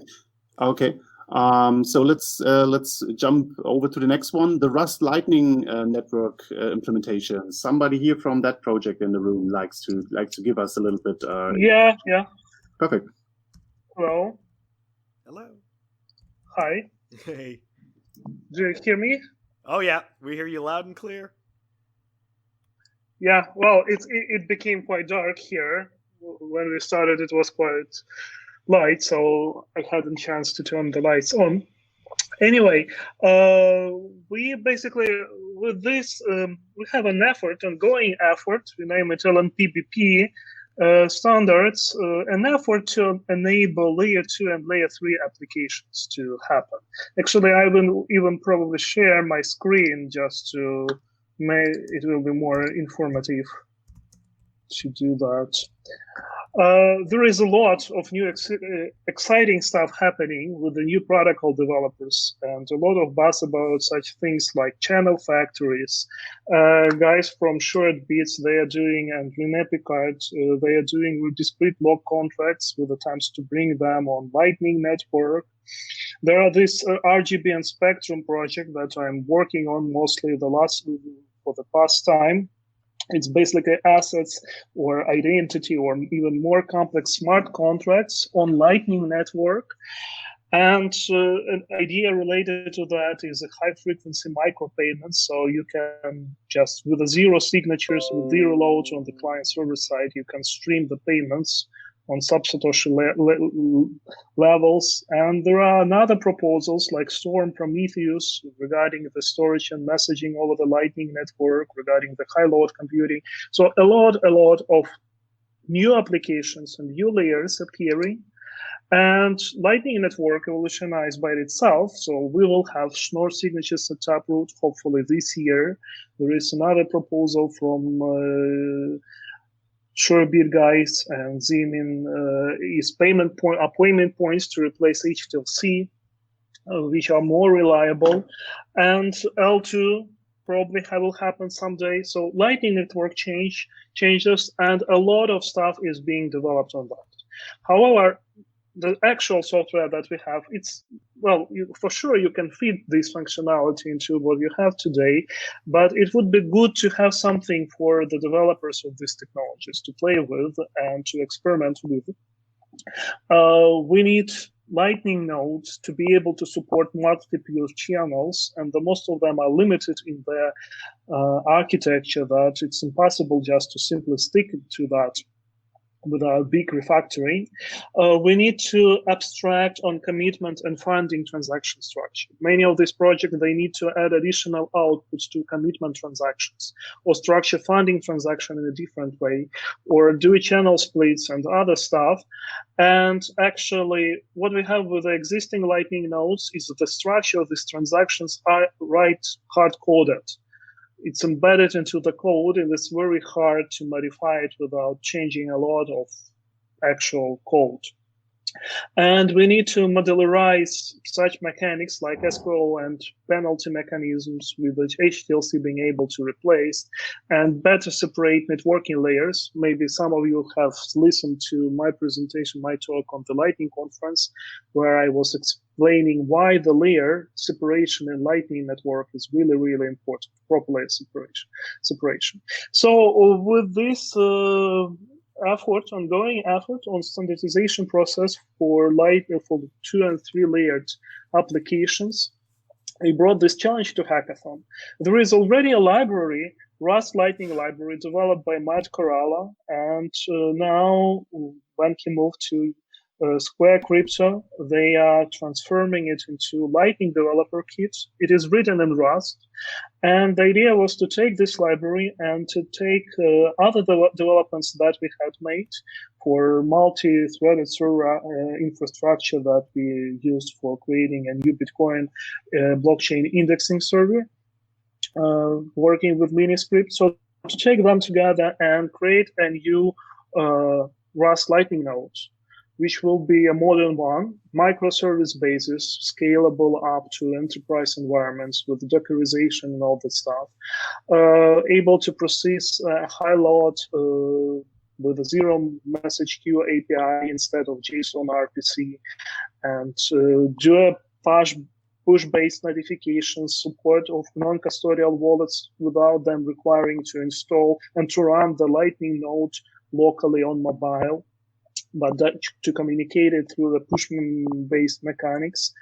S2: So let's jump over to the next one, the Rustlightning network implementation. Somebody here from that project in the room likes to give us a little bit.
S9: Yeah.
S2: Perfect.
S9: Hello. Hi.
S7: Hey.
S9: Do you hear me?
S7: Oh yeah, we hear you loud and clear.
S9: Yeah. Well, it became quite dark here when we started. It was quite light, so I hadn't chance to turn the lights on. Anyway, we basically, with this, we have an ongoing effort, we name it LNPBP standards, an effort to enable layer 2 and layer 3 applications to happen. Actually, I will even probably share my screen just to make it will be more informative to do that. There is a lot of new exciting stuff happening with the new protocol developers, and a lot of buzz about such things like channel factories. Guys from SharedBits, they are doing, and Renepicard, they are doing with discrete log contracts with attempts to bring them on Lightning Network. There are this RGB and Spectrum project that I'm working on mostly for the past time. It's basically assets or identity or even more complex smart contracts on Lightning Network. And an idea related to that is a high-frequency micropayments. So you can just, with zero signatures, with zero load on the client-server side, you can stream the payments on sub-satoshi levels. And there are other proposals like Storm Prometheus regarding the storage and messaging over the Lightning Network, regarding the high-load computing. So a lot of new applications and new layers appearing. And Lightning Network evolutionized by itself. So we will have Schnorr signatures at Taproot, hopefully this year. There is another proposal from ShareBit guys, and Zemin is payment points to replace HTLC, which are more reliable, and L2 probably will happen someday. So Lightning Network changes, and a lot of stuff is being developed on that. However, the actual software that we have, it's well, for sure you can feed this functionality into what you have today, but it would be good to have something for the developers of these technologies to play with and to experiment with. We need Lightning nodes to be able to support multiple channels, and most of them are limited in their architecture that it's impossible just to simply stick to that without big refactoring. We need to abstract on commitment and funding transaction structure. Many of these projects, they need to add additional outputs to commitment transactions or structure funding transaction in a different way, or do channel splits and other stuff. And actually, what we have with the existing Lightning nodes is that the structure of these transactions are hard-coded. It's embedded into the code, and it's very hard to modify it without changing a lot of actual code. And we need to modularize such mechanics like escrow and penalty mechanisms with the PTLC being able to replace, and better separate networking layers. Maybe some of you have listened to my presentation, my talk on the Lightning conference, where I was explaining why the layer separation in Lightning network is really, really important, proper layer separation. So with this ongoing effort on standardization process for 2 and 3 layered applications, I brought this challenge to Hackathon. There is already a library, Rustlightning library, developed by Matt Coralla, and now when he moved to Square Crypto, they are transforming it into Lightning developer kit. It is written in Rust, and the idea was to take this library and to take other developments that we had made for multi-threaded server infrastructure that we used for creating a new Bitcoin blockchain indexing server, working with Miniscript. So to take them together and create a new Rust Lightning node, which will be a modern one, microservice basis, scalable up to enterprise environments with Dockerization and all that stuff, able to process a high load with a zero message queue API instead of JSON RPC, and do a push-based notifications, support of non-custodial wallets without them requiring to install and to run the Lightning node locally on mobile, but that to communicate it through the push-based mechanics.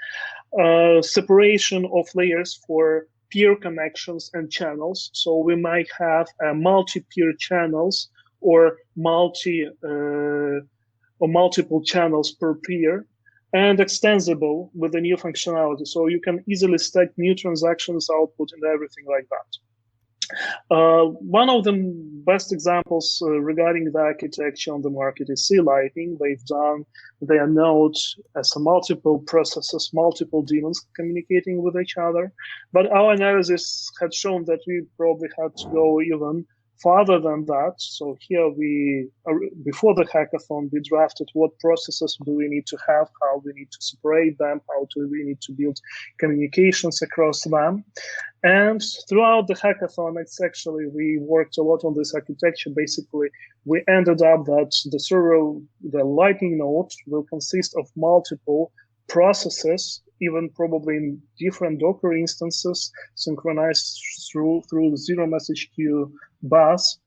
S9: Separation of layers for peer connections and channels. So we might have multi-peer channels or multiple channels per peer, and extensible with the new functionality. So you can easily stack new transactions output and everything like that. One of the best examples regarding the architecture on the market is Lightning. They've done their nodes as a multiple processes, multiple daemons communicating with each other. But our analysis had shown that we probably had to go even farther than that. So here before the hackathon, we drafted what processes do we need to have, how we need to separate them, how do we need to build communications across them. And throughout the hackathon, we worked a lot on this architecture. Basically, we ended up that the Lightning node will consist of multiple processes, even probably in different Docker instances, synchronized through the zero message queue bus.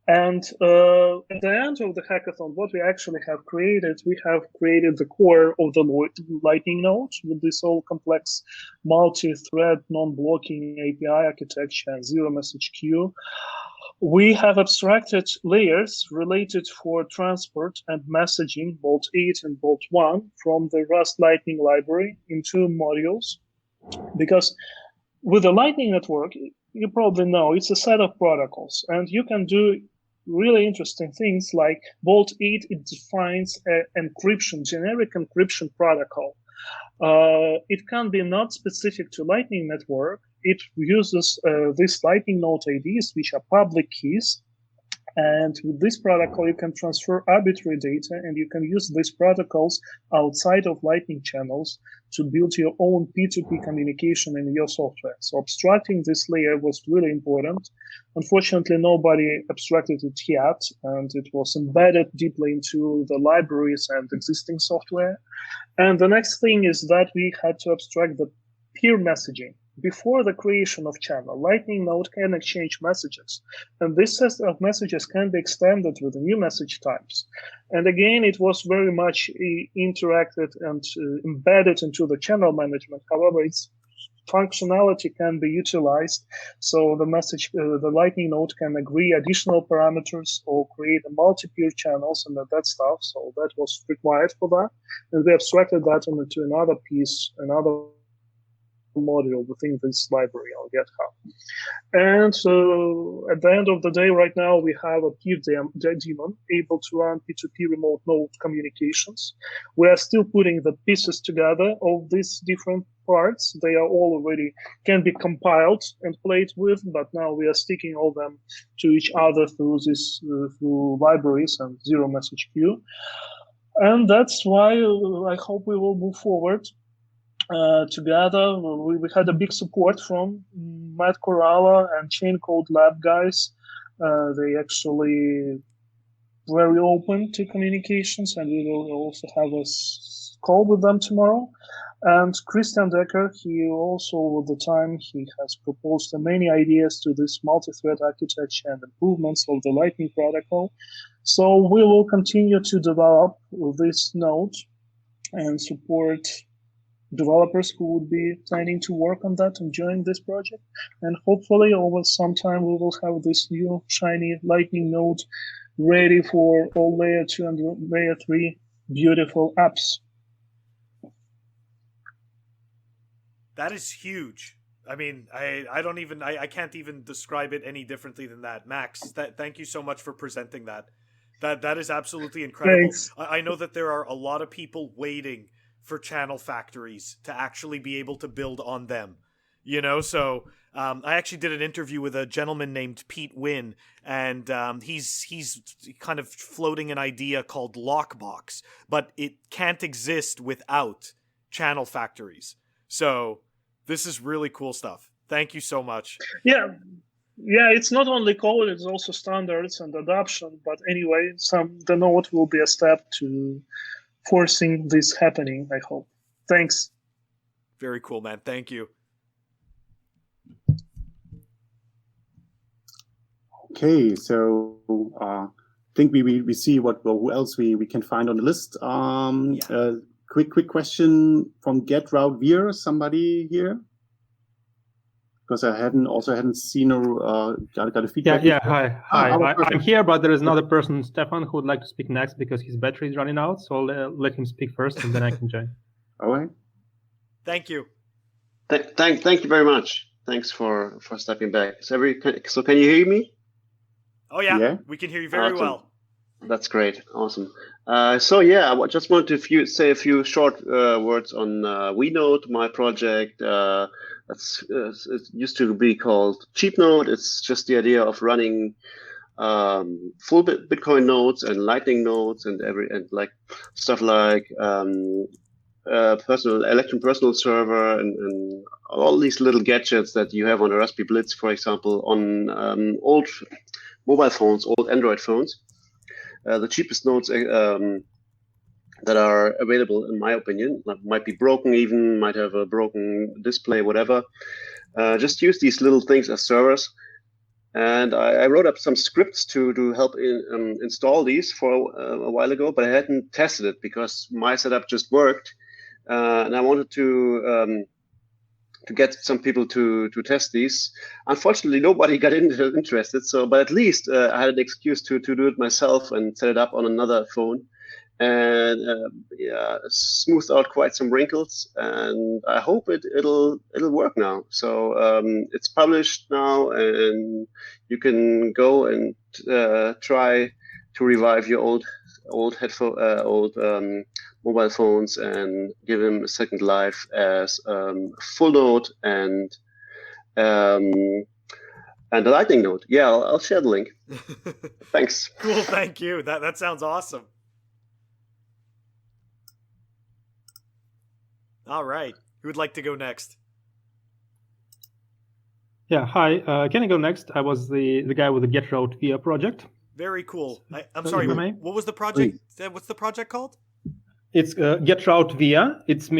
S9: And at the end of the hackathon, what we actually have created, we have created the core of the Lightning node with this all complex multi-thread non-blocking API architecture and zero message queue. We have abstracted layers related for transport and messaging, Bolt 8 and Bolt 1, from the Rust Lightning library in 2 modules. Because with the Lightning network, you probably know it's a set of protocols, and you can do really interesting things like Bolt 8, it defines an generic encryption protocol. It can be not specific to Lightning network. It uses these Lightning node IDs, which are public keys, And with this protocol, you can transfer arbitrary data, and you can use these protocols outside of Lightning channels to build your own P2P communication in your software. So abstracting this layer was really important. Unfortunately, nobody abstracted it yet, and it was embedded deeply into the libraries and existing software. And the next thing is that we had to abstract the peer messaging. Before the creation of channel, LightningNode can exchange messages, and this set of messages can be extended with new message types. And again, it was very much interacted and embedded into the channel management. However, its functionality can be utilized. So the the LightningNode can agree additional parameters or create a multi-peer channels and that stuff. So that was required for that. And we abstracted that into another piece, another module within this library on GitHub. And so at the end of the day, right now, we have a peer daemon able to run P2P remote node communications. We are still putting the pieces together of these different parts. They are all already can be compiled and played with, but now we are sticking all them to each other through this through libraries and zero message queue. And that's why I hope we will move forward together. We had a big support from Matt Coralla and Chain Code Lab guys. They actually very open to communications, and we will also have a call with them tomorrow. And Christian Decker, he also, with the time, he has proposed many ideas to this multi-thread architecture and improvements of the Lightning protocol. So we will continue to develop this node and support developers who would be planning to work on that and join this project. And hopefully over some time we will have this new shiny Lightning node ready for all layer 2 and layer 3 beautiful apps.
S7: That is huge. I mean, I can't even describe it any differently than that. Max, thank you so much for presenting that. That is absolutely incredible.
S9: Thanks.
S7: I know that there are a lot of people waiting for channel factories to actually be able to build on them, you know? So I actually did an interview with a gentleman named Pete Wynn, and he's kind of floating an idea called Lockbox, but it can't exist without channel factories. So this is really cool stuff. Thank you so much.
S9: Yeah, it's not only code, it's also standards and adoption. But anyway, the node will be a step to forcing this happening, I hope. Thanks.
S7: Very cool, man. Thank you.
S2: Okay, so I think we see who else we can find on the list. Quick question from GetrouteVIA. Somebody here? Because I hadn't seen or got a feedback.
S10: Yeah. Hi. I'm here, but there is another person, Stefan, who would like to speak next because his battery is running out. So I'll let him speak first, and then I can join.
S2: All right.
S7: Thank you.
S11: Thank you very much. Thanks for stepping back. So can you hear me?
S7: Oh yeah. We can hear you very well.
S11: That's great. Awesome. I just want to say a few short words on WeNode, my project. It used to be called CheapNode. It's just the idea of running full Bitcoin nodes and Lightning nodes and like stuff like personal server and all these little gadgets that you have on a Raspiblitz, for example, on old mobile phones, old Android phones. The cheapest nodes that are available, in my opinion, might be broken even, might have a broken display, whatever. Just use these little things as servers. And I wrote up some scripts to help install these for a while ago, but I hadn't tested it because my setup just worked. And I wanted to get some people to test these. Unfortunately, nobody got interested. But at least I had an excuse to do it myself and set it up on another phone, and smoothed out quite some wrinkles. And I hope it'll work now. So it's published now, and you can go and try to revive your old mobile phones and give them a second life as full node and And the LightningNode. Yeah, I'll share the link. Thanks.
S7: Cool, thank you. That sounds awesome. All right. Who would like to go next?
S10: Yeah, hi. Can I go next? I was the guy with the GetrouteVIA project.
S7: Very cool. I'm sorry, what was the project? What's the project called?
S10: It's GetrouteVIA. It's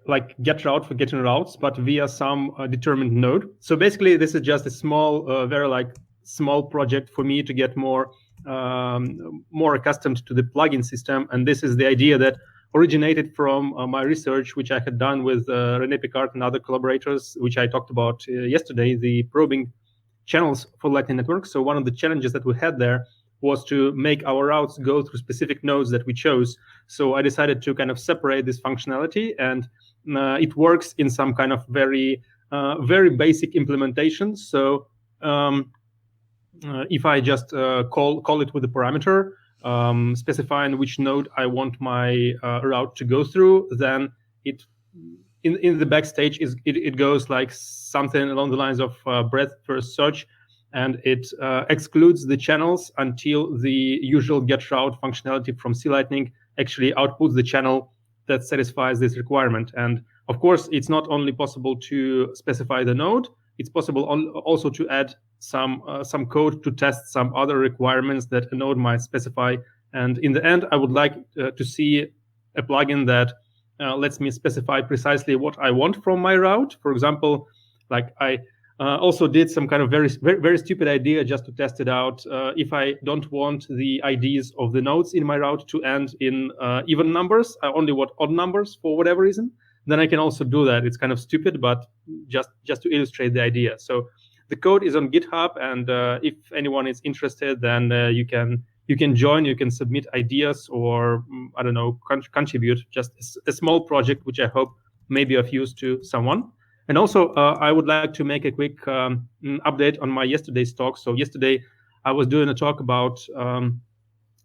S10: like get route for getting routes, but via some determined node. So basically, this is just a small, very small project for me to get more accustomed to the plugin system. And this is the idea that originated from my research, which I had done with René Picard and other collaborators, which I talked about yesterday, the probing channels for Lightning Network. So one of the challenges that we had there was to make our routes go through specific nodes that we chose. So I decided to kind of separate this functionality, and it works in some kind of very basic implementation. So if I just call it with a parameter, specifying which node I want my route to go through, then it in the backstage it goes like something along the lines of breadth first search, and it excludes the channels until the usual get route functionality from Clightning actually outputs the channel that satisfies this requirement. And of course, it's not only possible to specify the node, it's possible also to add some code to test some other requirements that a node might specify. And in the end, I would like to see a plugin that lets me specify precisely what I want from my route. For example, like I also did some kind of very stupid idea just to test it out. If I don't want the IDs of the nodes in my route to end in even numbers, I only want odd numbers for whatever reason, then I can also do that. It's kind of stupid, but just to illustrate the idea. So the code is on GitHub, and if anyone is interested, then you can join, you can submit ideas, or I don't know, contribute. Just a small project which I hope may be of use to someone. And also, I would like to make a quick update on my yesterday's talk. So yesterday, I was doing a talk about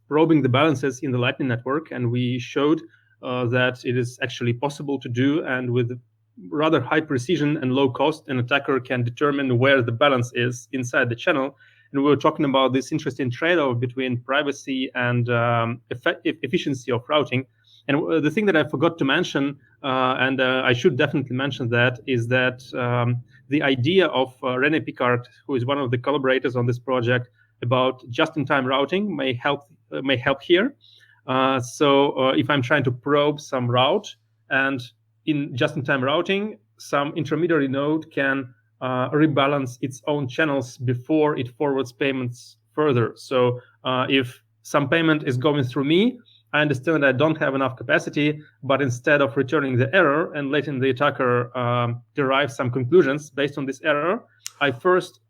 S10: probing the balances in the Lightning Network, and we showed that it is actually possible to do, and with rather high precision and low cost, an attacker can determine where the balance is inside the channel. And we were talking about this interesting trade-off between privacy and efficiency of routing. And the thing that I forgot to mention, and I should definitely mention that, is that the idea of René Picard, who is one of the collaborators on this project, about just-in-time routing may help here. So if I'm trying to probe some route, and in just-in-time routing, some intermediary node can rebalance its own channels before it forwards payments further. So if some payment is going through me, I understand that I don't have enough capacity, but instead of returning the error and letting the attacker derive some conclusions based on this error, I first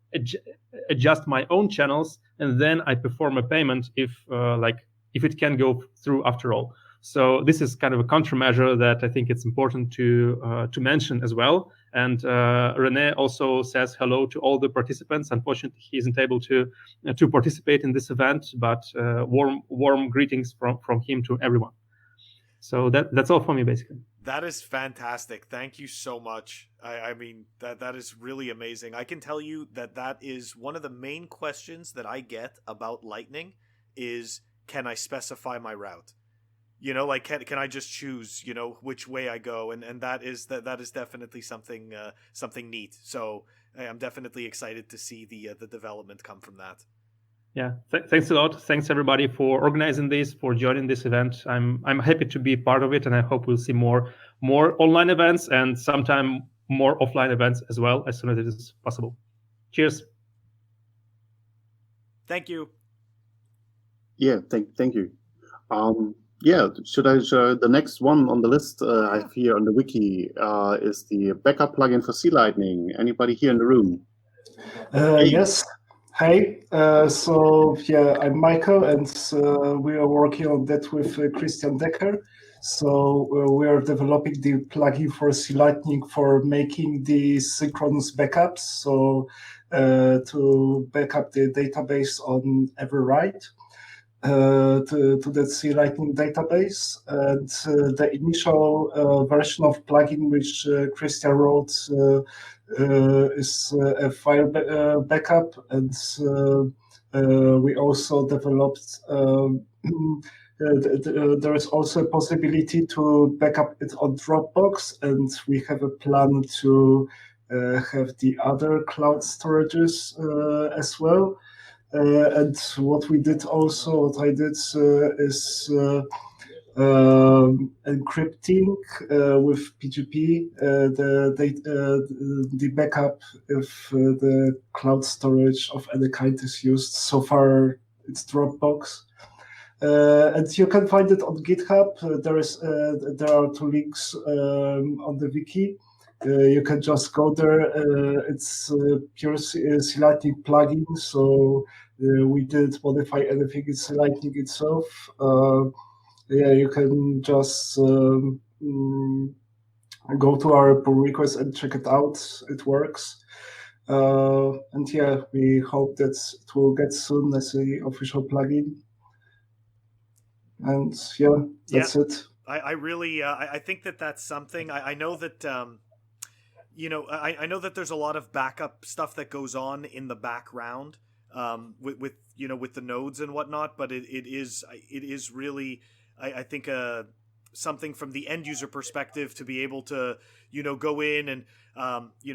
S10: adjust my own channels, and then I perform a payment if it can go through after all. So this is kind of a countermeasure that I think it's important to mention as well. And René also says hello to all the participants. Unfortunately, he isn't able to participate in this event, but warm greetings from him to everyone. So that's all for me, basically.
S7: That is fantastic. Thank you so much. I mean, that is really amazing. I can tell you that is one of the main questions that I get about Lightning is, can I specify my route? You know, like can I just choose, you know, which way I go? And that is definitely something neat. So I'm definitely excited to see the development come from that.
S10: Yeah, thanks a lot. Thanks everybody for organizing this, for joining this event. I'm happy to be part of it, and I hope we'll see more online events and sometime more offline events as well as soon as it is possible. Cheers.
S7: Thank you.
S2: Yeah, thank you. Yeah, should I show the next one on the list I have here on the wiki is the backup plugin for Clightning. Anybody here in the room?
S8: Yes. Hey, so yeah, I'm Michael, and we are working on that with Christian Decker. So we are developing the plugin for Clightning for making the synchronous backups, so to back up the database on every write. to the Clightning database. And the initial version of plugin which Christian wrote is a file backup, and we also developed. There is also a possibility to backup it on Dropbox, and we have a plan to have the other cloud storages as well. And what I did is encrypting with PGP the backup if the cloud storage of any kind is used. So far, it's Dropbox. And you can find it on GitHub. There are 2 links on the wiki. You can just go there. It's pure Clightning plugin, so we didn't modify anything in Clightning itself. You can just go to our pull request and check it out. It works. And we hope that it will get soon as an official plugin. And that's it.
S7: I really I think that's something. I know that I know that there's a lot of backup stuff that goes on in the background with the nodes and whatnot, but it is really I think something from the end user perspective to be able to go in and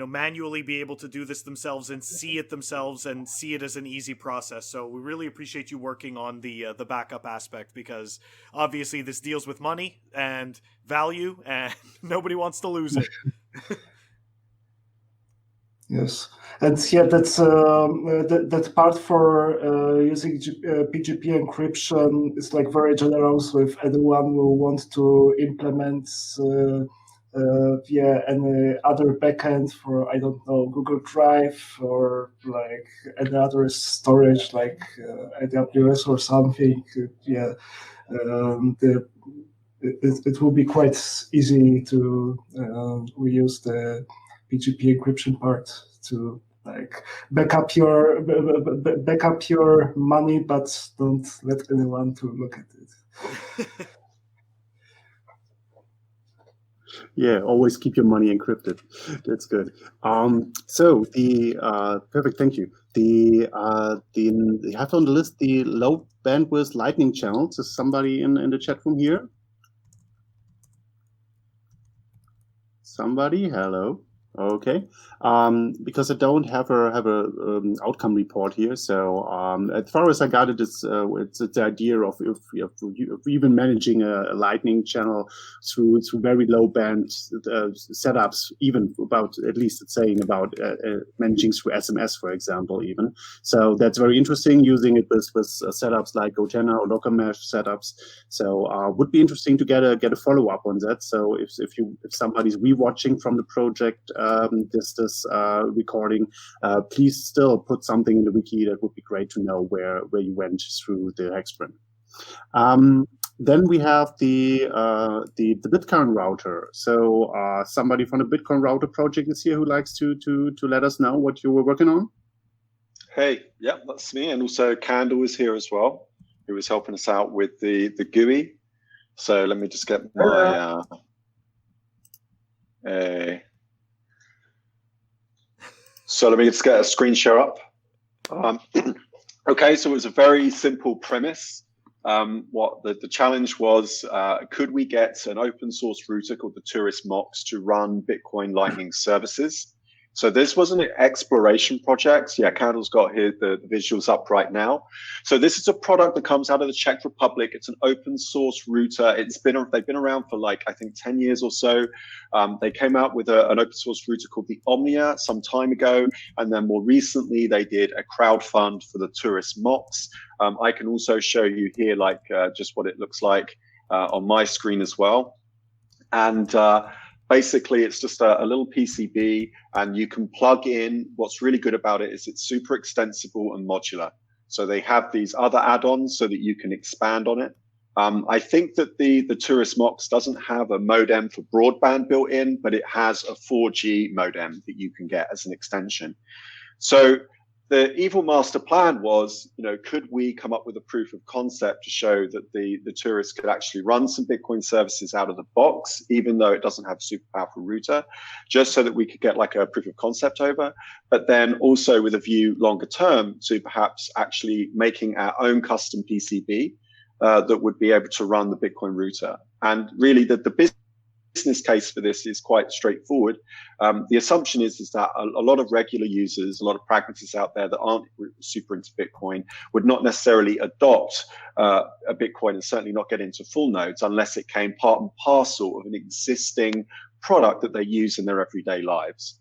S7: manually be able to do this themselves and see it themselves and see it as an easy process. So we really appreciate you working on the backup aspect, because obviously this deals with money and value and nobody wants to lose it.
S8: Yes, and that's that part for using PGP encryption is like very generous with anyone who wants to implement via any other backend for, I don't know, Google Drive or like any other storage like AWS or something. It will be quite easy to reuse the PGP encryption part to like back up your money, but don't let anyone to look at it.
S2: Yeah, always keep your money encrypted. That's good. So the perfect. Thank you. You have on the list the low bandwidth Lightning channels. Is somebody in the chat room here? Somebody? Hello. Okay, because I don't have a outcome report here. So as far as I got it, it's the idea of if even managing a Lightning channel through very low band setups, even about at least it's saying about managing through SMS, for example, even. So that's very interesting, using it with setups like Gotenna or Local Mesh setups. So would be interesting to get a follow up on that. So if somebody's rewatching from the project. This recording, please still put something in the wiki. That would be great to know where you went through the HackSprint. Then we have the Bitcoin router. So somebody from the Bitcoin router project is here who likes to let us know what you were working on.
S12: Hey, yeah, that's me, and also Candle is here as well, who was helping us out with the GUI. So let me just get my So let me just get a screen share up. Okay, so it was a very simple premise. What the challenge was, could we get an open source router called the Tourist Mox to run Bitcoin Lightning services? So this was an exploration project. Yeah, Candle's got here the visuals up right now. So this is a product that comes out of the Czech Republic. It's an open source router. They've been around for like, I think 10 years or so. They came out with an open source router called the Omnia some time ago. And then more recently, they did a crowdfund for the Tourist Mox. I can also show you here like just what it looks like on my screen as well. And basically, it's just a little PCB, and you can plug in. What's really good about it is it's super extensible and modular. So they have these other add-ons so that you can expand on it. I think that the Tourist Mox doesn't have a modem for broadband built in, but it has a 4G modem that you can get as an extension. So the evil master plan was, could we come up with a proof of concept to show that the tourists could actually run some Bitcoin services out of the box, even though it doesn't have a super powerful router, just so that we could get like a proof of concept over, but then also with a view longer term to perhaps actually making our own custom PCB that would be able to run the Bitcoin router. And really the business case for this is quite straightforward. The assumption is that a lot of regular users, a lot of pragmatists out there that aren't super into Bitcoin would not necessarily adopt a Bitcoin and certainly not get into full nodes unless it came part and parcel of an existing product that they use in their everyday lives.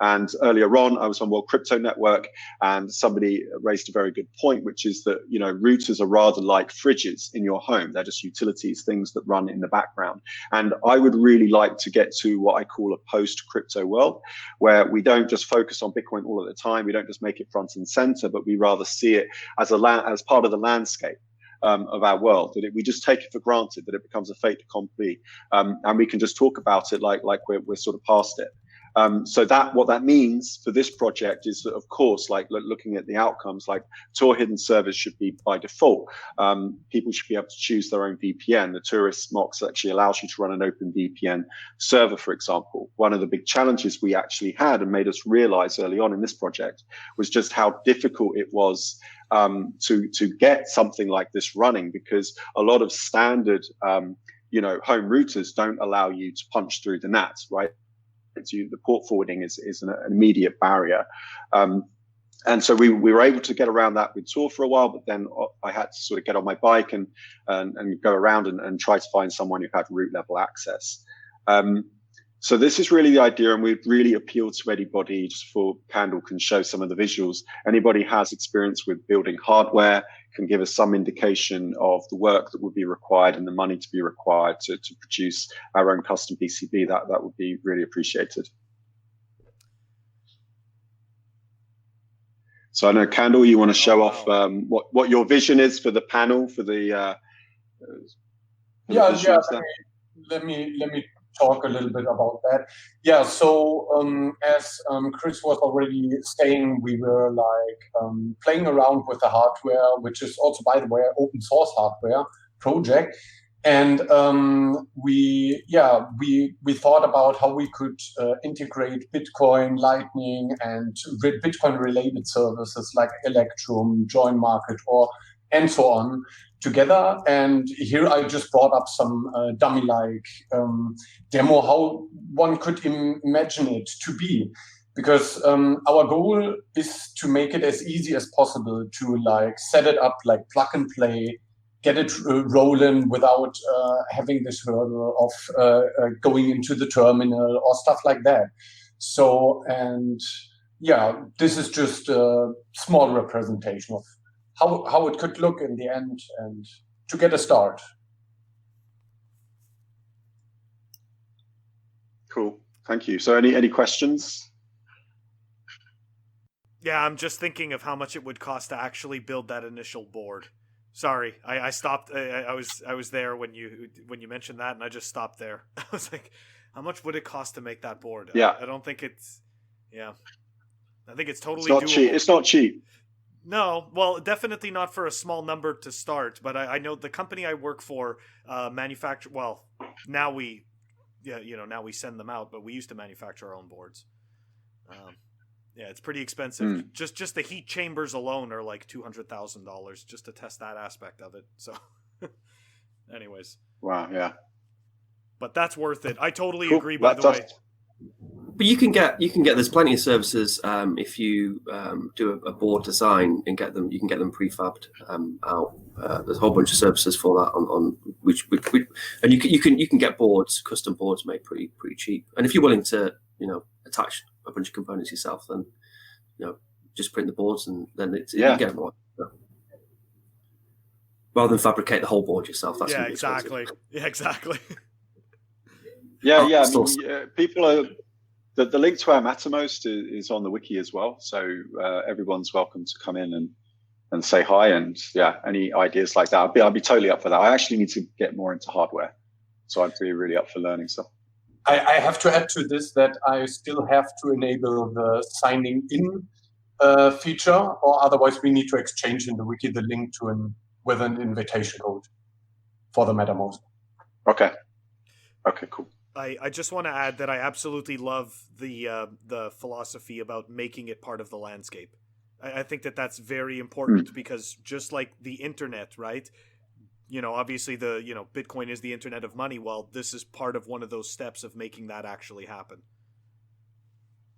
S12: And earlier on, I was on World Crypto Network, and somebody raised a very good point, which is that, routers are rather like fridges in your home. They're just utilities, things that run in the background. And I would really like to get to what I call a post-crypto world, where we don't just focus on Bitcoin all of the time. We don't just make it front and center, but we rather see it as as part of the landscape of our world, that we just take it for granted, that it becomes a fait accompli, and we can just talk about it like we're sort of past it. So what that means for this project is that, of course, like looking at the outcomes, like Tor hidden servers should be by default. People should be able to choose their own VPN. The tourist mocks actually allows you to run an open VPN server, for example. One of the big challenges we actually had and made us realize early on in this project was just how difficult it was to get something like this running, because a lot of standard home routers don't allow you to punch through the NAT, right? The port forwarding is an immediate barrier. And so we were able to get around that with Tor for a while, but then I had to sort of get on my bike and go around and try to find someone who had root level access. So this is really the idea, and we'd really appeal to anybody. Just for Candle can show some of the visuals. Anybody has experience with building hardware can give us some indication of the work that would be required and the money to be required to produce our own custom PCB. That would be really appreciated. So I know, Candle, you want to show off what your vision is for the panel for the
S13: let me talk a little bit about that. Yeah, so as Chris was already saying, we were like playing around with the hardware, which is also, by the way, open source hardware project. And we thought about how we could integrate Bitcoin, Lightning, and Bitcoin-related services like Electrum, Join Market, and so on together. And here I just brought up some dummy-like demo how one could imagine it to be, because our goal is to make it as easy as possible to like set it up like plug and play, get it rolling without having this hurdle of going into the terminal or stuff like that. So, and yeah, this is just a small representation of how it could look in the end and to get a start.
S12: Cool, thank you. So any questions?
S7: Yeah, I'm just thinking of how much it would cost to actually build that initial board. Sorry, I stopped. I was there when you mentioned that, and I just stopped there. I was like, how much would it cost to make that board?
S12: Yeah,
S7: I don't think it's. Yeah, I think it's totally.
S12: It's not
S7: doable.
S12: cheap. It's not cheap.
S7: No, well, definitely not for a small number to start. But I know the company I work for manufacture. Well, now we, now we send them out, but we used to manufacture our own boards. Yeah, it's pretty expensive. Just the heat chambers alone are like $200,000 just to test that aspect of it. So, anyways.
S12: Wow. Yeah.
S7: But that's worth it. I totally agree. By the way.
S6: But you can get. There's plenty of services if you do a board design and get them. You can get them prefabbed out. There's a whole bunch of services for that on which and you can get boards, custom boards made pretty cheap. And if you're willing to attach a bunch of components yourself, then just print the boards and then you can get them. Rather than fabricate the whole board yourself. That's
S7: exactly. Yeah, exactly.
S12: Yeah. People are. The link to our Mattermost is on the wiki as well, so everyone's welcome to come in and say hi. And any ideas like that, I'd be totally up for that. I actually need to get more into hardware, so I'd be really up for learning stuff.
S13: I have to add to this that I still have to enable the signing in feature, or otherwise we need to exchange in the wiki the link to with an invitation code for the MetaMask.
S12: Okay. Okay, cool.
S7: I just want to add that I absolutely love the philosophy about making it part of the landscape. I think that that's very important because just like the internet, right? Obviously Bitcoin is the internet of money. Well, this is part of one of those steps of making that actually happen.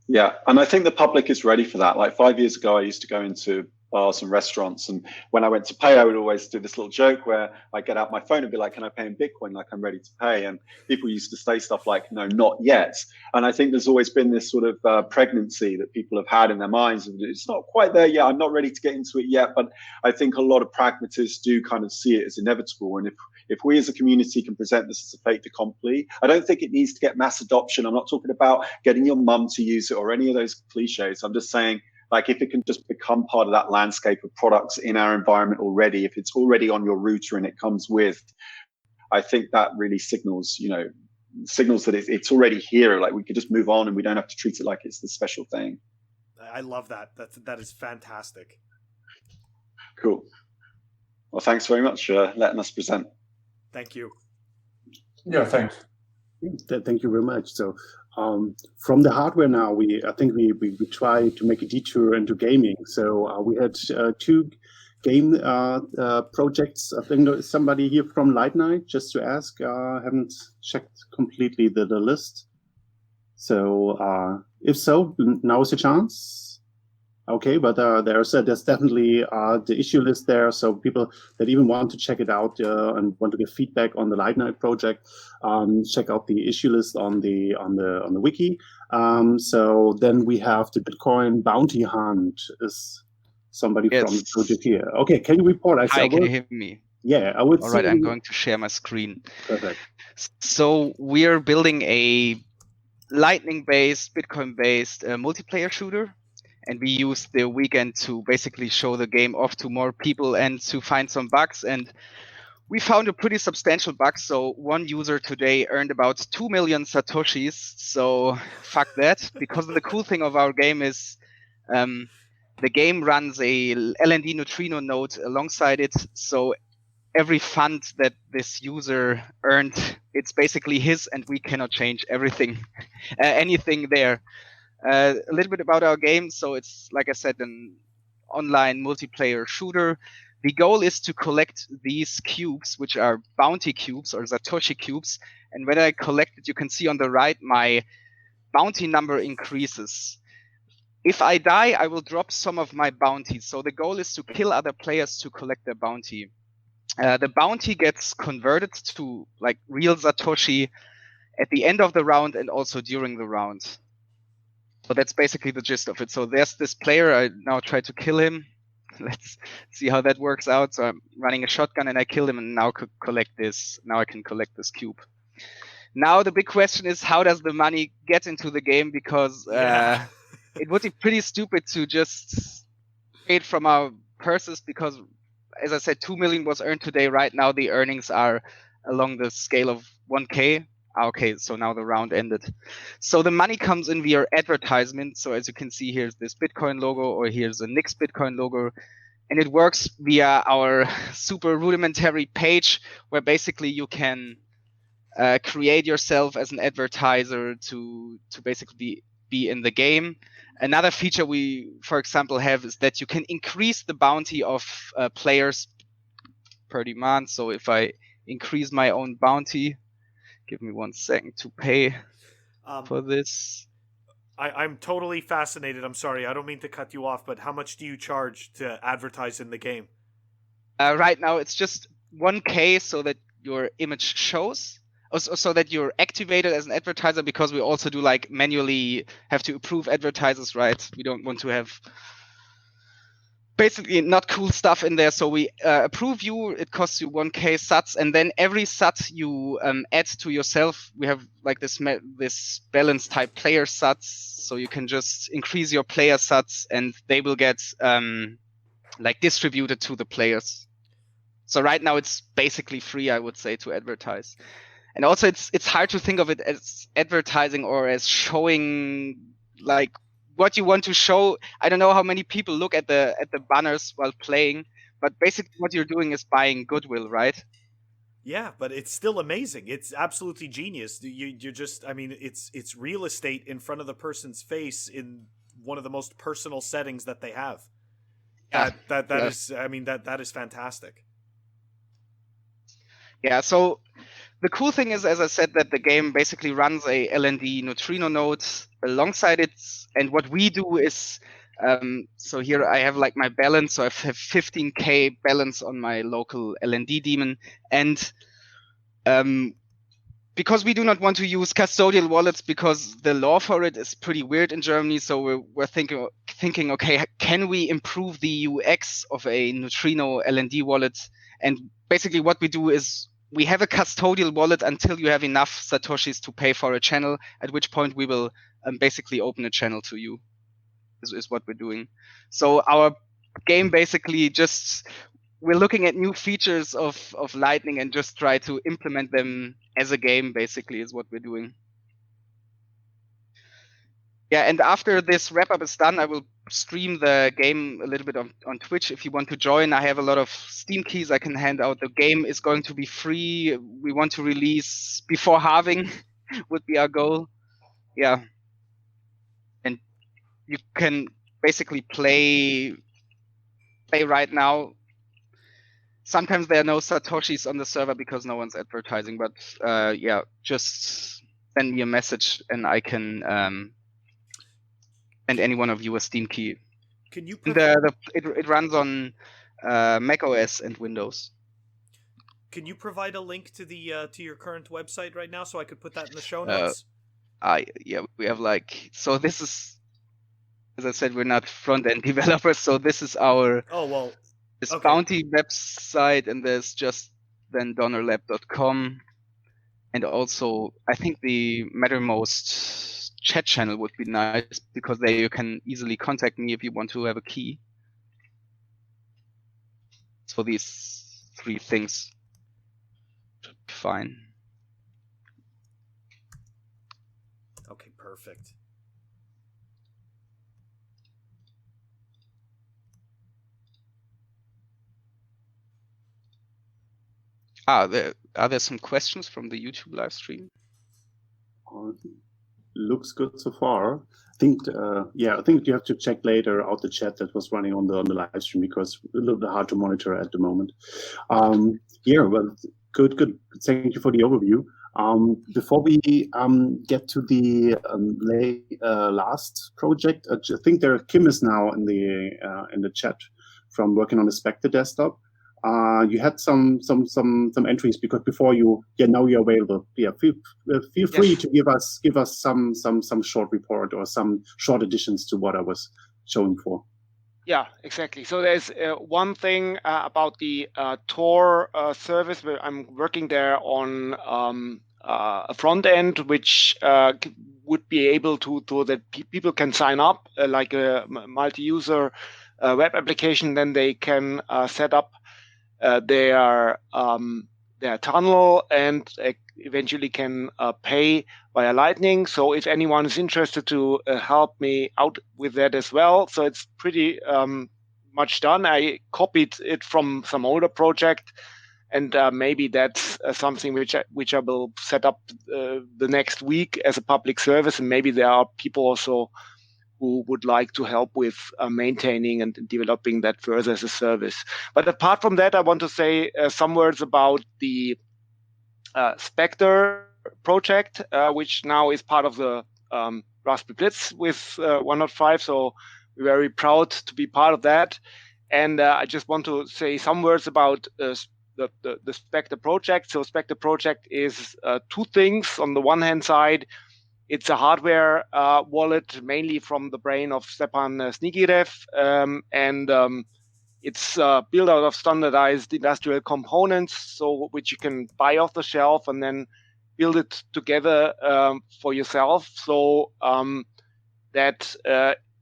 S12: Yeah, and I think the public is ready for that. Like 5 years ago, I used to go into bars and restaurants, and when I went to pay, I would always do this little joke where I get out my phone and be like, can I pay in Bitcoin? Like, I'm ready to pay. And people used to say stuff like, no, not yet. And I think there's always been this sort of pregnancy that people have had in their minds. It's not quite there yet. I'm not ready to get into it yet. But I think a lot of pragmatists do kind of see it as inevitable. And if we as a community can present this as a fait accompli, I don't think it needs to get mass adoption. I'm not talking about getting your mum to use it or any of those cliches. I'm just saying, like, if it can just become part of that landscape of products in our environment already, if it's already on your router and it comes with, I think that really signals that it's already here. Like, we could just move on and we don't have to treat it like it's this special thing.
S7: I love that. That is fantastic.
S12: Cool. Well, thanks very much for letting us present.
S7: Thank you.
S13: Yeah, thanks.
S2: Thank you very much. So from the hardware now, I think we try to make a detour into gaming. So we had 2 game projects. I think somebody here from LightningNode, just to ask, haven't checked completely the list. So if so, now is the chance. Okay, but there's definitely the issue list there. So people that even want to check it out and want to get feedback on the LightningNode project, check out the issue list on the wiki. So then we have the Bitcoin bounty hunt. Is somebody from the project here? Okay, can you report?
S14: Hi, can you hear me?
S2: Yeah, I would.
S14: All right, I'm going to share my screen.
S2: Perfect.
S14: So we are building a Lightning-based, Bitcoin-based multiplayer shooter. And we used the weekend to basically show the game off to more people and to find some bugs. And we found a pretty substantial bug. So one user today earned about 2 million satoshis. So fuck that. Because the cool thing of our game is the game runs a LND neutrino node alongside it. So every fund that this user earned, it's basically his, and we cannot change anything there. A little bit about our game. So it's, like I said, an online multiplayer shooter. The goal is to collect these cubes, which are bounty cubes or Satoshi cubes. And when I collect it, you can see on the right, my bounty number increases. If I die, I will drop some of my bounties. So the goal is to kill other players to collect their bounty. The bounty gets converted to like real Satoshi at the end of the round and also during the round. So that's basically the gist of it. So there's this player. I now try to kill him. Let's see how that works out. So I'm running a shotgun and I kill him and now could collect this. Now I can collect this cube. Now the big question is, how does the money get into the game? Because it would be pretty stupid to just pay it from our purses, because as I said, 2 million was earned today. Right now the earnings are along the scale of 1K. Okay, so now the round ended. So the money comes in via advertisement. So as you can see, here's this Bitcoin logo, or here's a Nix Bitcoin logo. And it works via our super rudimentary page, where basically you can create yourself as an advertiser to basically be in the game. Another feature we, for example, have is that you can increase the bounty of players per demand. So if I increase my own bounty, give me 1 second to pay for this.
S7: I'm totally fascinated. I'm sorry, I don't mean to cut you off, but how much do you charge to advertise in the game?
S14: Right now, it's just 1K so that your image shows, so that you're activated as an advertiser, because we also do like manually have to approve advertisers, right? We don't want to have basically not cool stuff in there. So we approve you. It costs you 1K sats, and then every sat you add to yourself, we have like this balance type player sats. So you can just increase your player sats, and they will get like distributed to the players. So right now it's basically free, I would say, to advertise. And also it's hard to think of it as advertising or as showing like what you want to show. I don't know how many people look at the banners while playing, but basically what you're doing is buying goodwill, right?
S7: Yeah, but it's still amazing. It's absolutely genius. You're just, I mean, it's real estate in front of the person's face in one of the most personal settings that they have.
S14: Yeah.
S7: That is, I mean, that is fantastic.
S14: Yeah, so the cool thing is, as I said, that the game basically runs a LND neutrino node alongside it. And what we do is, so here I have like my balance. So I have 15K balance on my local LND daemon. And because we do not want to use custodial wallets because the law for it is pretty weird in Germany. So we're thinking, okay, can we improve the UX of a neutrino LND wallet? And basically what we do is we have a custodial wallet until you have enough satoshis to pay for a channel, at which point we will basically open a channel to you, is what we're doing. So our game basically just, we're looking at new features of Lightning and just try to implement them as a game, basically, is what we're doing. Yeah, and after this wrap-up is done, I will stream the game a little bit on Twitch. If you want to join, I have a lot of Steam keys I can hand out. The game is going to be free. We want to release before halving would be our goal. Yeah. And you can basically play right now. Sometimes there are no satoshis on the server because no one's advertising, but yeah, just send me a message and I can send any one of you a Steam key.
S7: Can you?
S14: It runs on Mac OS and Windows.
S7: Can you provide a link to the to your current website right now so I could put that in the show notes?
S14: Yeah, we have so this is, as I said, we're not front end developers, so this is our this Bounty website, and there's just then donnerlab.com, and also I think the Mattermost chat channel would be nice because there you can easily contact me if you want to have a key. So these 3 things should be fine.
S7: Okay, perfect.
S14: Are there some questions from the YouTube live stream?
S2: Looks good so far. I think you have to check later out the chat that was running on the live stream because it's a little bit hard to monitor at the moment. Yeah, well, good. Thank you for the overview. Before we get to the last project, I think Kim is now in the chat from working on the Spectre desktop. You had some entries because before now you're available. Yeah, feel free to give us some short report or some short additions to what I was showing for.
S15: Yeah, exactly. So there's one thing about the Tor service where I'm working there on a front end which would be able to that people can sign up like a multi-user web application. Then they can set up their tunnel and eventually can pay via Lightning. So if anyone is interested to help me out with that as well, so it's pretty much done. I copied it from some older project, and maybe that's something which I will set up the next week as a public service, and maybe there are people also who would like to help with maintaining and developing that further as a service. But apart from that, I want to say some words about the Spectre project, which now is part of the Raspiblitz with 1.5. So we're very proud to be part of that. And I just want to say some words about the Spectre project. So Spectre project is 2 things. On the one hand side, it's a hardware wallet, mainly from the brain of Stepan Snigirev, and it's built out of standardized industrial components, so which you can buy off the shelf and then build it together for yourself. So that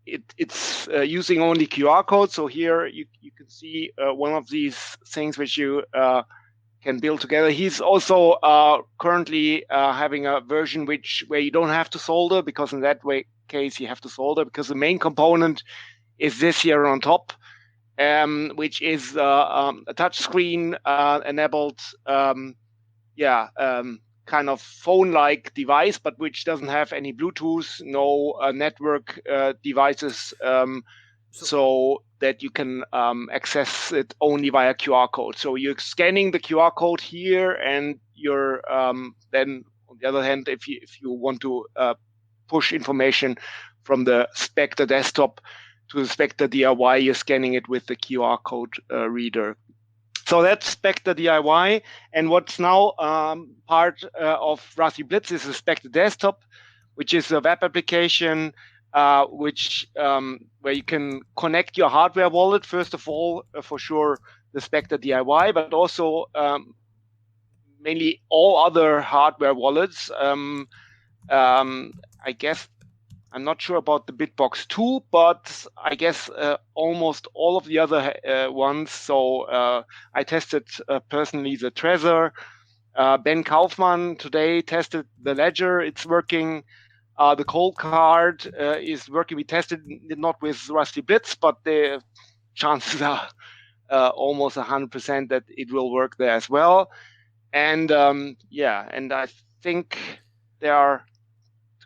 S15: it's using only QR codes. So here you can see one of these things which you can build together. He's also currently having a version where you don't have to solder, because in that case you have to solder, because the main component is this here on top, which is a touchscreen enabled, kind of phone-like device, but which doesn't have any Bluetooth, no network devices, so that you can access it only via QR code. So you're scanning the QR code here, and you're then, on the other hand, if you want to push information from the Spectre desktop to the Spectre DIY, you're scanning it with the QR code reader. So that's Spectre DIY, and what's now part of Raspiblitz is the Spectre Desktop, which is a web application where you can connect your hardware wallet, first of all, for sure, the Spectre DIY, but also mainly all other hardware wallets. I guess I'm not sure about the Bitbox 2, but I guess almost all of the other ones. So I tested personally the Trezor. Ben Kaufman today tested the Ledger. It's working. The Cold Card is working. We tested it not with Raspiblitz, but the chances are almost 100% that it will work there as well. And and I think there are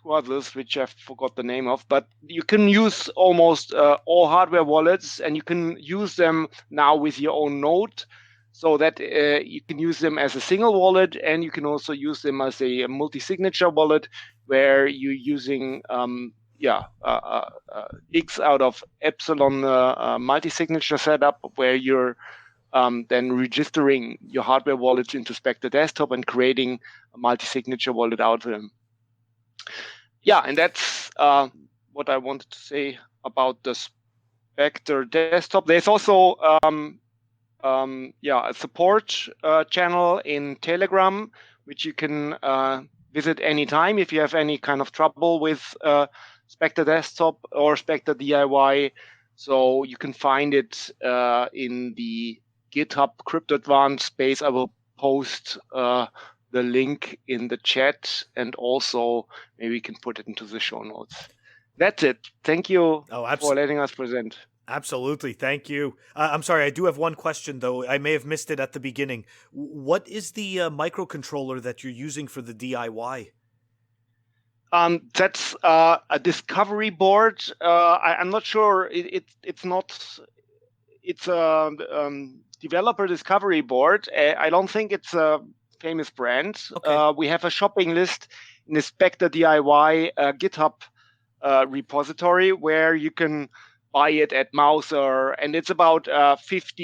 S15: others which I forgot the name of, but you can use almost all hardware wallets, and you can use them now with your own node, so that you can use them as a single wallet, and you can also use them as a multi-signature wallet, where you're using X out of epsilon multi-signature setup, where you're then registering your hardware wallets into Spectre Desktop and creating a multi-signature wallet out of them. Yeah, and that's what I wanted to say about the Spectre Desktop. There's also a support channel in Telegram, which you can visit anytime if you have any kind of trouble with Spectre Desktop or Spectre DIY. So you can find it in the GitHub Crypto Advanced space. I will post the link in the chat, and also maybe we can put it into the show notes. That's it. Thank you for letting us present.
S7: Absolutely. Thank you. I'm sorry, I do have one question, though. I may have missed it at the beginning. What is the microcontroller that you're using for the DIY?
S15: That's a discovery board. I'm not sure. It's not. It's a developer discovery board. I don't think it's a famous brand. Okay. We have a shopping list in the Spectre DIY GitHub repository, where you can buy it at Mouser, and it's about $50,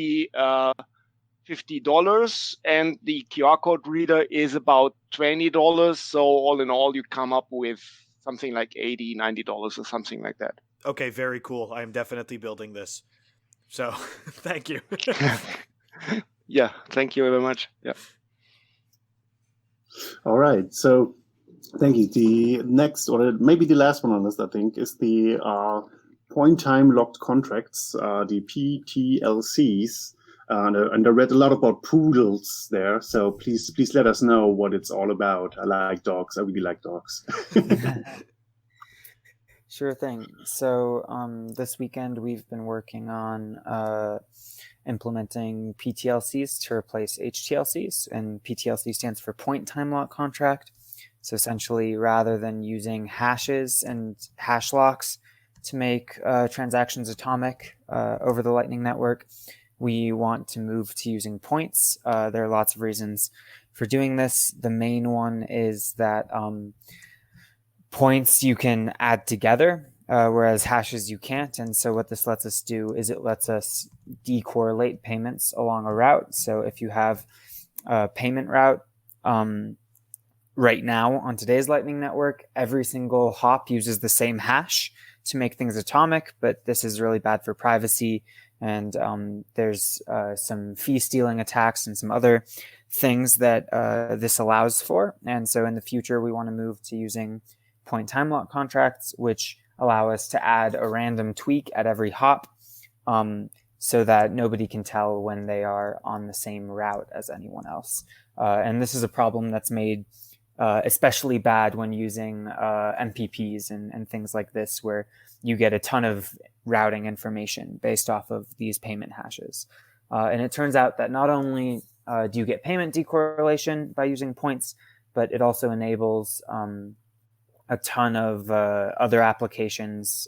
S15: and the QR code reader is about $20. So all in all, you come up with something like $80, $90 or something like that.
S7: Okay, very cool. I am definitely building this. So thank you.
S15: Yeah, thank you very much. Yeah.
S2: All right. So thank you. The next, or maybe the last one on this, I think, is the point time locked contracts, the PTLCs. And I read a lot about poodles there. So please let us know what it's all about. I like dogs. I really like dogs.
S16: Sure thing. So this weekend we've been working on implementing PTLCs to replace HTLCs, and PTLC stands for point time lock contract. So essentially, rather than using hashes and hash locks to make transactions atomic over the Lightning Network, we want to move to using points. There are lots of reasons for doing this. The main one is that points you can add together, whereas hashes you can't. And so what this lets us do is it lets us decorrelate payments along a route. So if you have a payment route right now on today's Lightning Network, every single hop uses the same hash to make things atomic, but this is really bad for privacy. And there's some fee stealing attacks and some other things that this allows for. And so in the future, we want to move to using point time lock contracts, which allow us to add a random tweak at every hop, so that nobody can tell when they are on the same route as anyone else. And this is a problem that's made especially bad when using MPPs and things like this, where you get a ton of routing information based off of these payment hashes. And it turns out that not only do you get payment decorrelation by using points, but it also enables a ton of other applications.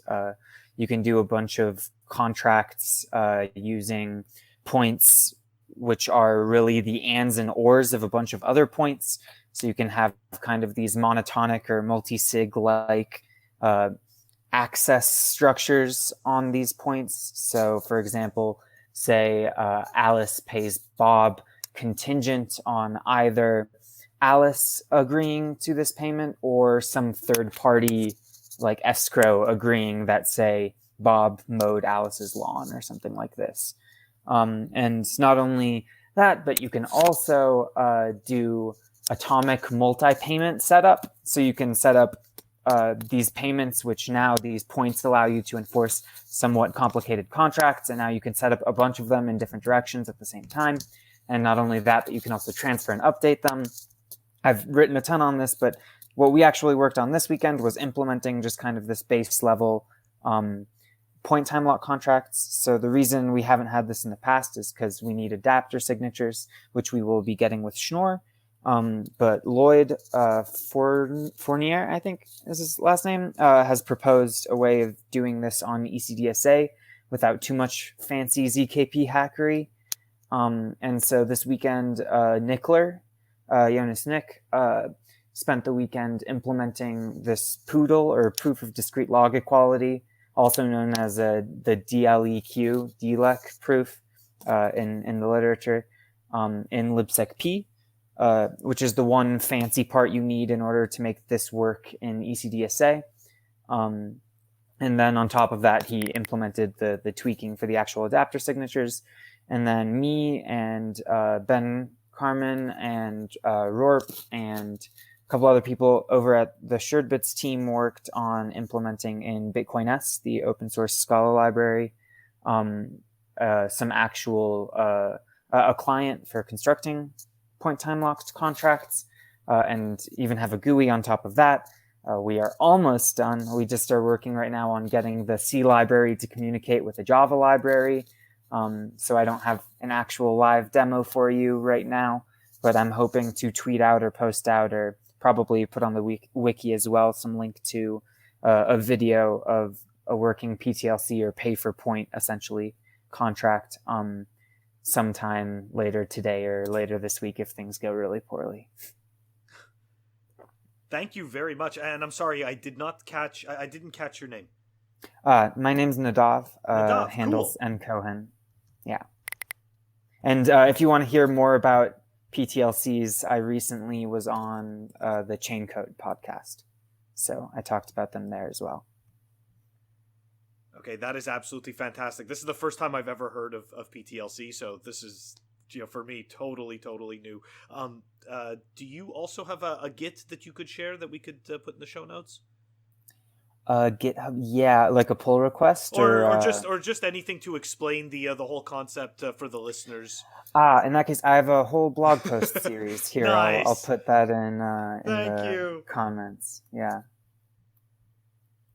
S16: You can do a bunch of contracts using points, which are really the ands and ors of a bunch of other points. So you can have kind of these monotonic or multi-sig-like access structures on these points. So, for example, say Alice pays Bob contingent on either Alice agreeing to this payment or some third party like escrow agreeing that, say, Bob mowed Alice's lawn or something like this. And not only that, but you can also do atomic multi-payment setup. So you can set up these payments, which now these points allow you to enforce somewhat complicated contracts. And now you can set up a bunch of them in different directions at the same time. And not only that, but you can also transfer and update them. I've written a ton on this, but what we actually worked on this weekend was implementing just kind of this base level point time lock contracts. So the reason we haven't had this in the past is because we need adapter signatures, which we will be getting with Schnorr. But Lloyd Fournier, I think is his last name, has proposed a way of doing this on ECDSA without too much fancy ZKP hackery. And so this weekend, Nickler, Jonas Nick, spent the weekend implementing this POODLE, or proof of discrete log equality, also known as the DLEQ proof in the literature, in libsecp, which is the one fancy part you need in order to make this work in ECDSA. And then on top of that, he implemented the tweaking for the actual adapter signatures. And then me and Ben Carmen and Rorp and a couple other people over at the SuredBits team worked on implementing in Bitcoin S, the open source Scala library, some actual a client for constructing point time locked contracts, and even have a GUI on top of that. We are almost done. We just are working right now on getting the C library to communicate with the Java library. So I don't have an actual live demo for you right now, but I'm hoping to tweet out or post out or probably put on the wiki as well some link to a video of a working PTLC or pay for point essentially contract sometime later today or later this week if things go really poorly.
S7: Thank you very much. And I'm sorry, I didn't catch your name.
S16: My name's Nadav. Handles
S7: cool.
S16: N Cohen. Yeah. And if you want to hear more about PTLCs, I recently was on the Chain Code podcast. So I talked about them there as well.
S7: Okay, that is absolutely fantastic. This is the first time I've ever heard of PTLC, so this is, for me, totally new. Do you also have a Git that you could share that we could put in the show notes?
S16: GitHub, yeah, like a pull request,
S7: or just anything to explain the whole concept for the listeners.
S16: In that case, I have a whole blog post series here.
S7: Nice.
S16: I'll put that in
S7: Thank
S16: the
S7: you.
S16: comments. Yeah.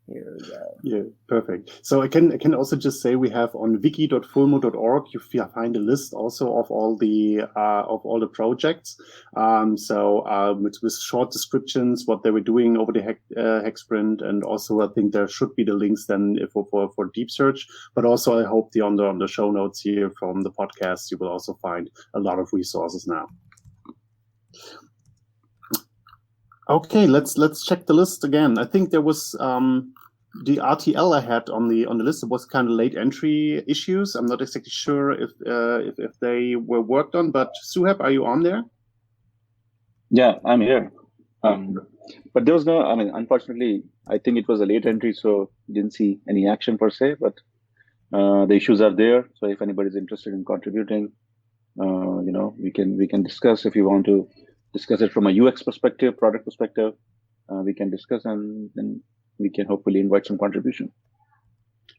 S16: Here we go.
S2: Yeah, perfect. So I can also just say we have on wiki.fulmo.org you find a list also of all the projects. With short descriptions what they were doing over the HackSprint, and also I think there should be the links then for deep search. But also I hope on the show notes here from the podcast you will also find a lot of resources now. Okay, let's check the list again. I think there was the RTL I had on the list. It was kind of late entry issues. I'm not exactly sure if they were worked on. But Suhaib, are you on there?
S17: Yeah, I'm here. But there was no. I mean, unfortunately, I think it was a late entry, so didn't see any action per se. But the issues are there. So if anybody's interested in contributing, we can discuss. If you want to discuss it from a UX perspective, product perspective, we can discuss, and then we can hopefully invite some contribution.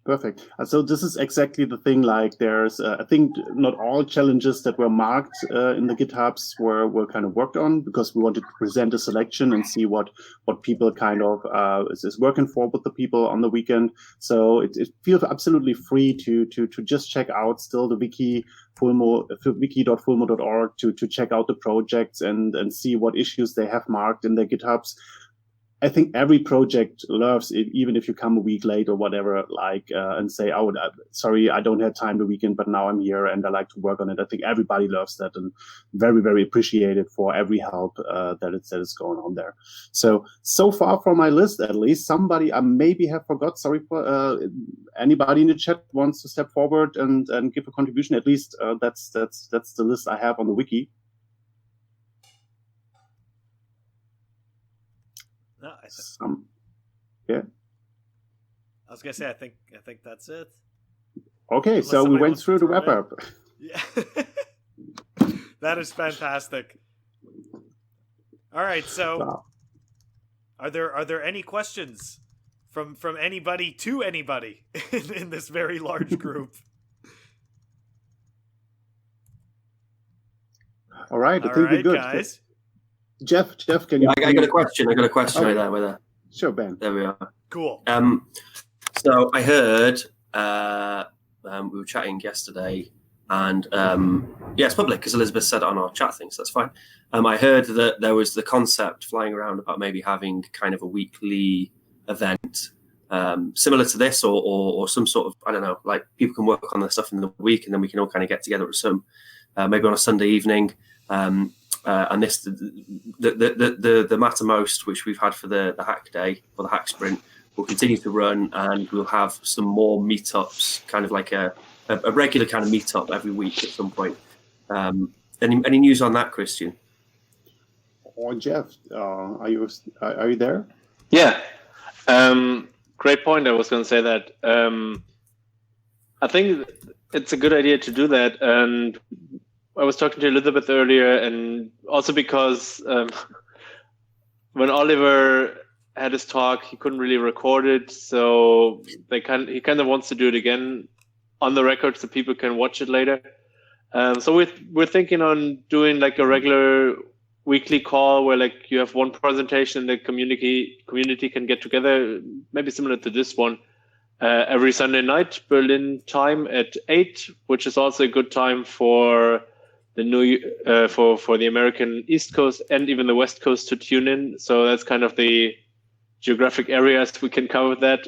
S2: Perfect. So this is exactly the thing. Like, there's, I think, not all challenges that were marked in the GitHubs were kind of worked on, because we wanted to present a selection and see what people kind of is working for with the people on the weekend. So it feels absolutely free to just check out still the wiki, wiki.fulmo.org, to check out the projects and see what issues they have marked in their GitHubs. I think every project loves it, even if you come a week late or whatever, and say, "Oh, sorry, I don't have time the weekend, but now I'm here and I like to work on it." I think everybody loves that and very, very appreciated for every help that is going on there. So far from my list, at least, somebody I maybe have forgot. Sorry for anybody in the chat wants to step forward and give a contribution. At least that's the list I have on the wiki.
S7: No,
S2: yeah.
S7: I was gonna say I think that's it.
S2: Okay,
S7: Unless
S2: so we
S7: somebody
S2: went
S7: wants to
S2: through the
S7: throw
S2: wrap
S7: in.
S2: up.
S7: Yeah. That is fantastic. All right, so
S2: Wow.
S7: are there any questions from anybody to anybody in this very large group?
S2: All right, I
S7: All
S2: think we're
S7: right,
S2: good.
S7: guys.
S2: Jeff, can you?
S6: I got a question. I got a question
S2: Okay.
S6: right there with her.
S2: Sure, Ben.
S6: There we are.
S7: Cool.
S6: So I heard we were chatting yesterday, and yeah, it's public because Elizabeth said it on our chat thing, so that's fine. I heard that there was the concept flying around about maybe having kind of a weekly event similar to this, or some sort of, I don't know, like people can work on their stuff in the week, and then we can all kind of get together at some maybe on a Sunday evening. And this the Mattermost, which we've had for the Hack Day or the HackSprint, will continue to run, and we'll have some more meetups, kind of like a regular kind of meetup every week at some point. Any news on that, Christian?
S2: Or Jeff, are you there?
S3: Yeah. Great point. I was going to say that. I think it's a good idea to do that. And I was talking to Elizabeth earlier, and also because when Oliver had his talk, he couldn't really record it. So he kind of wants to do it again on the record so people can watch it later. So we're thinking on doing like a regular weekly call where like you have one presentation, the community can get together, maybe similar to this one, every Sunday night, Berlin time at 8, which is also a good time for the for the American East Coast and even the West Coast to tune in. So that's kind of the geographic areas we can cover that.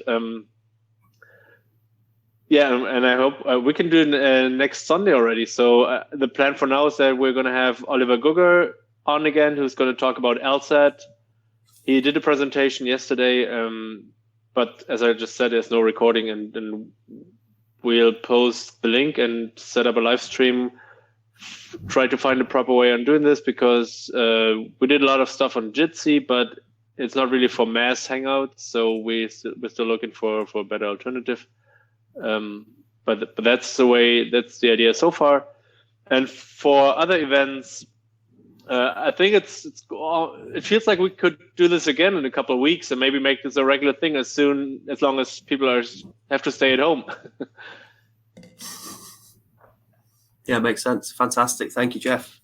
S3: Yeah, and I hope we can do it next Sunday already. So the plan for now is that we're going to have Oliver Gugger on again, who's going to talk about LSAT. He did a presentation yesterday, but as I just said, there's no recording, and we'll post the link and set up a live stream. Try to find a proper way on doing this, because we did a lot of stuff on Jitsi, but it's not really for mass hangouts. So we're still looking for a better alternative. But that's the idea so far. And for other events, I think it feels like we could do this again in a couple of weeks and maybe make this a regular thing as long as people have to stay at home.
S6: Yeah, makes sense. Fantastic. Thank you, Jeff.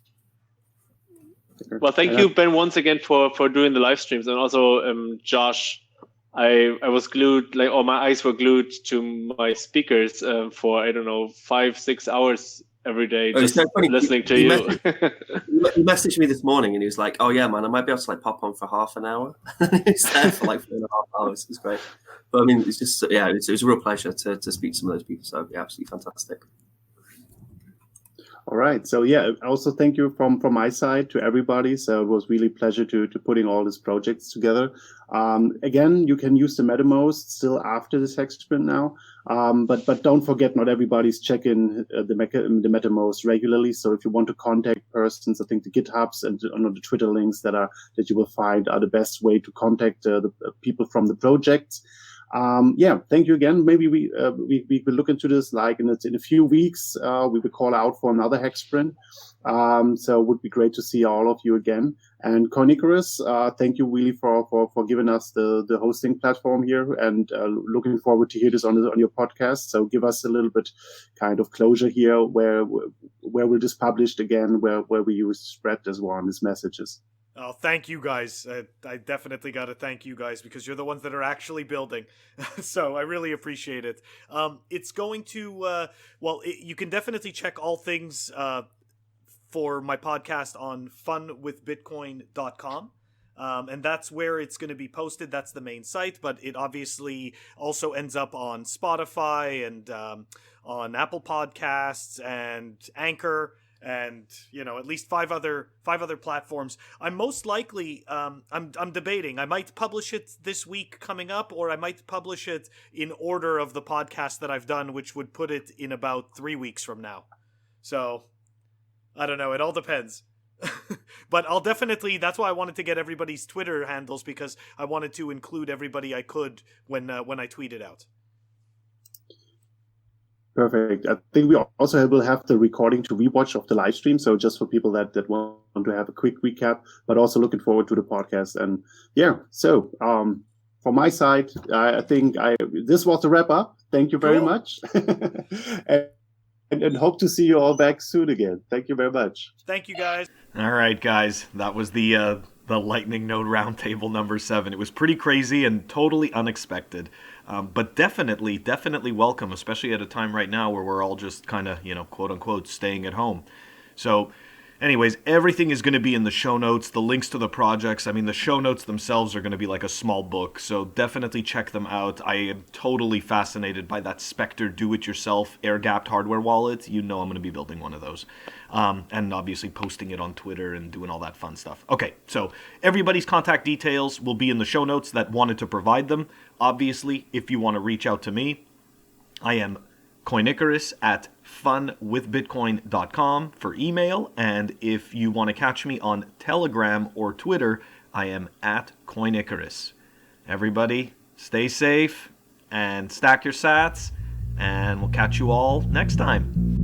S3: Well, thank you, Ben, once again for doing the live streams, and also Josh. I was glued, or my eyes were glued to my speakers for, I don't know, 5-6 hours every day, just listening to you.
S6: He messaged me this morning and he was like, "Oh yeah, man, I might be able to pop on for half an hour." He's there for 4.5 hours. It's great. But I mean, it's just it was a real pleasure to speak to some of those people. So yeah, absolutely fantastic.
S2: All right. So yeah, also thank you from my side to everybody. So it was really a pleasure to putting all these projects together. Again, you can use the Mattermost still after this HackSprint now. But don't forget, not everybody's checking the Mattermost regularly. So if you want to contact persons, I think the GitHubs and the Twitter links that you will find are the best way to contact the people from the projects. Yeah, thank you again. Maybe we will look into this like in a few weeks. We will call out for another HackSprint. So it would be great to see all of you again. And Coinjoin, thank you really for giving us the hosting platform here, and looking forward to hear this on your podcast. So give us a little bit kind of closure here. Where will this published again? Where we use spread as well on these messages.
S7: Oh, thank you guys. I definitely got to thank you guys because you're the ones that are actually building. So I really appreciate it. It's going to, you can definitely check all things for my podcast on funwithbitcoin.com. And that's where it's going to be posted. That's the main site, but it obviously also ends up on Spotify and on Apple Podcasts and Anchor, and at least five other platforms. I'm most likely I'm debating. I might publish it this week coming up, or I might publish it in order of the podcast that I've done, which would put it in about 3 weeks from now. So I don't know. It all depends. But I'll definitely. That's why I wanted to get everybody's Twitter handles, because I wanted to include everybody I could when I tweet it out.
S2: Perfect. I think we also will have the recording to rewatch of the live stream. So just for people that want to have a quick recap, but also looking forward to the podcast. And yeah, so from my side, I think this was the wrap up. Thank you very much. and hope to see you all back soon again. Thank you very much.
S7: Thank you, guys.
S1: All right, guys. That was the LightningNode Roundtable number 7. It was pretty crazy and totally unexpected. But definitely welcome, especially at a time right now where we're all just kind of, quote unquote, staying at home. So anyways, everything is going to be in the show notes, the links to the projects. I mean, the show notes themselves are going to be like a small book, so definitely check them out. I am totally fascinated by that Spectre do-it-yourself air-gapped hardware wallet. I'm going to be building one of those. And obviously posting it on Twitter and doing all that fun stuff. Okay, so everybody's contact details will be in the show notes that wanted to provide them. Obviously, if you want to reach out to me, I am Coinicarus at funwithbitcoin.com for email, and if you want to catch me on Telegram or Twitter, I am at Coinicarus. Everybody, stay safe and stack your sats, and we'll catch you all next time.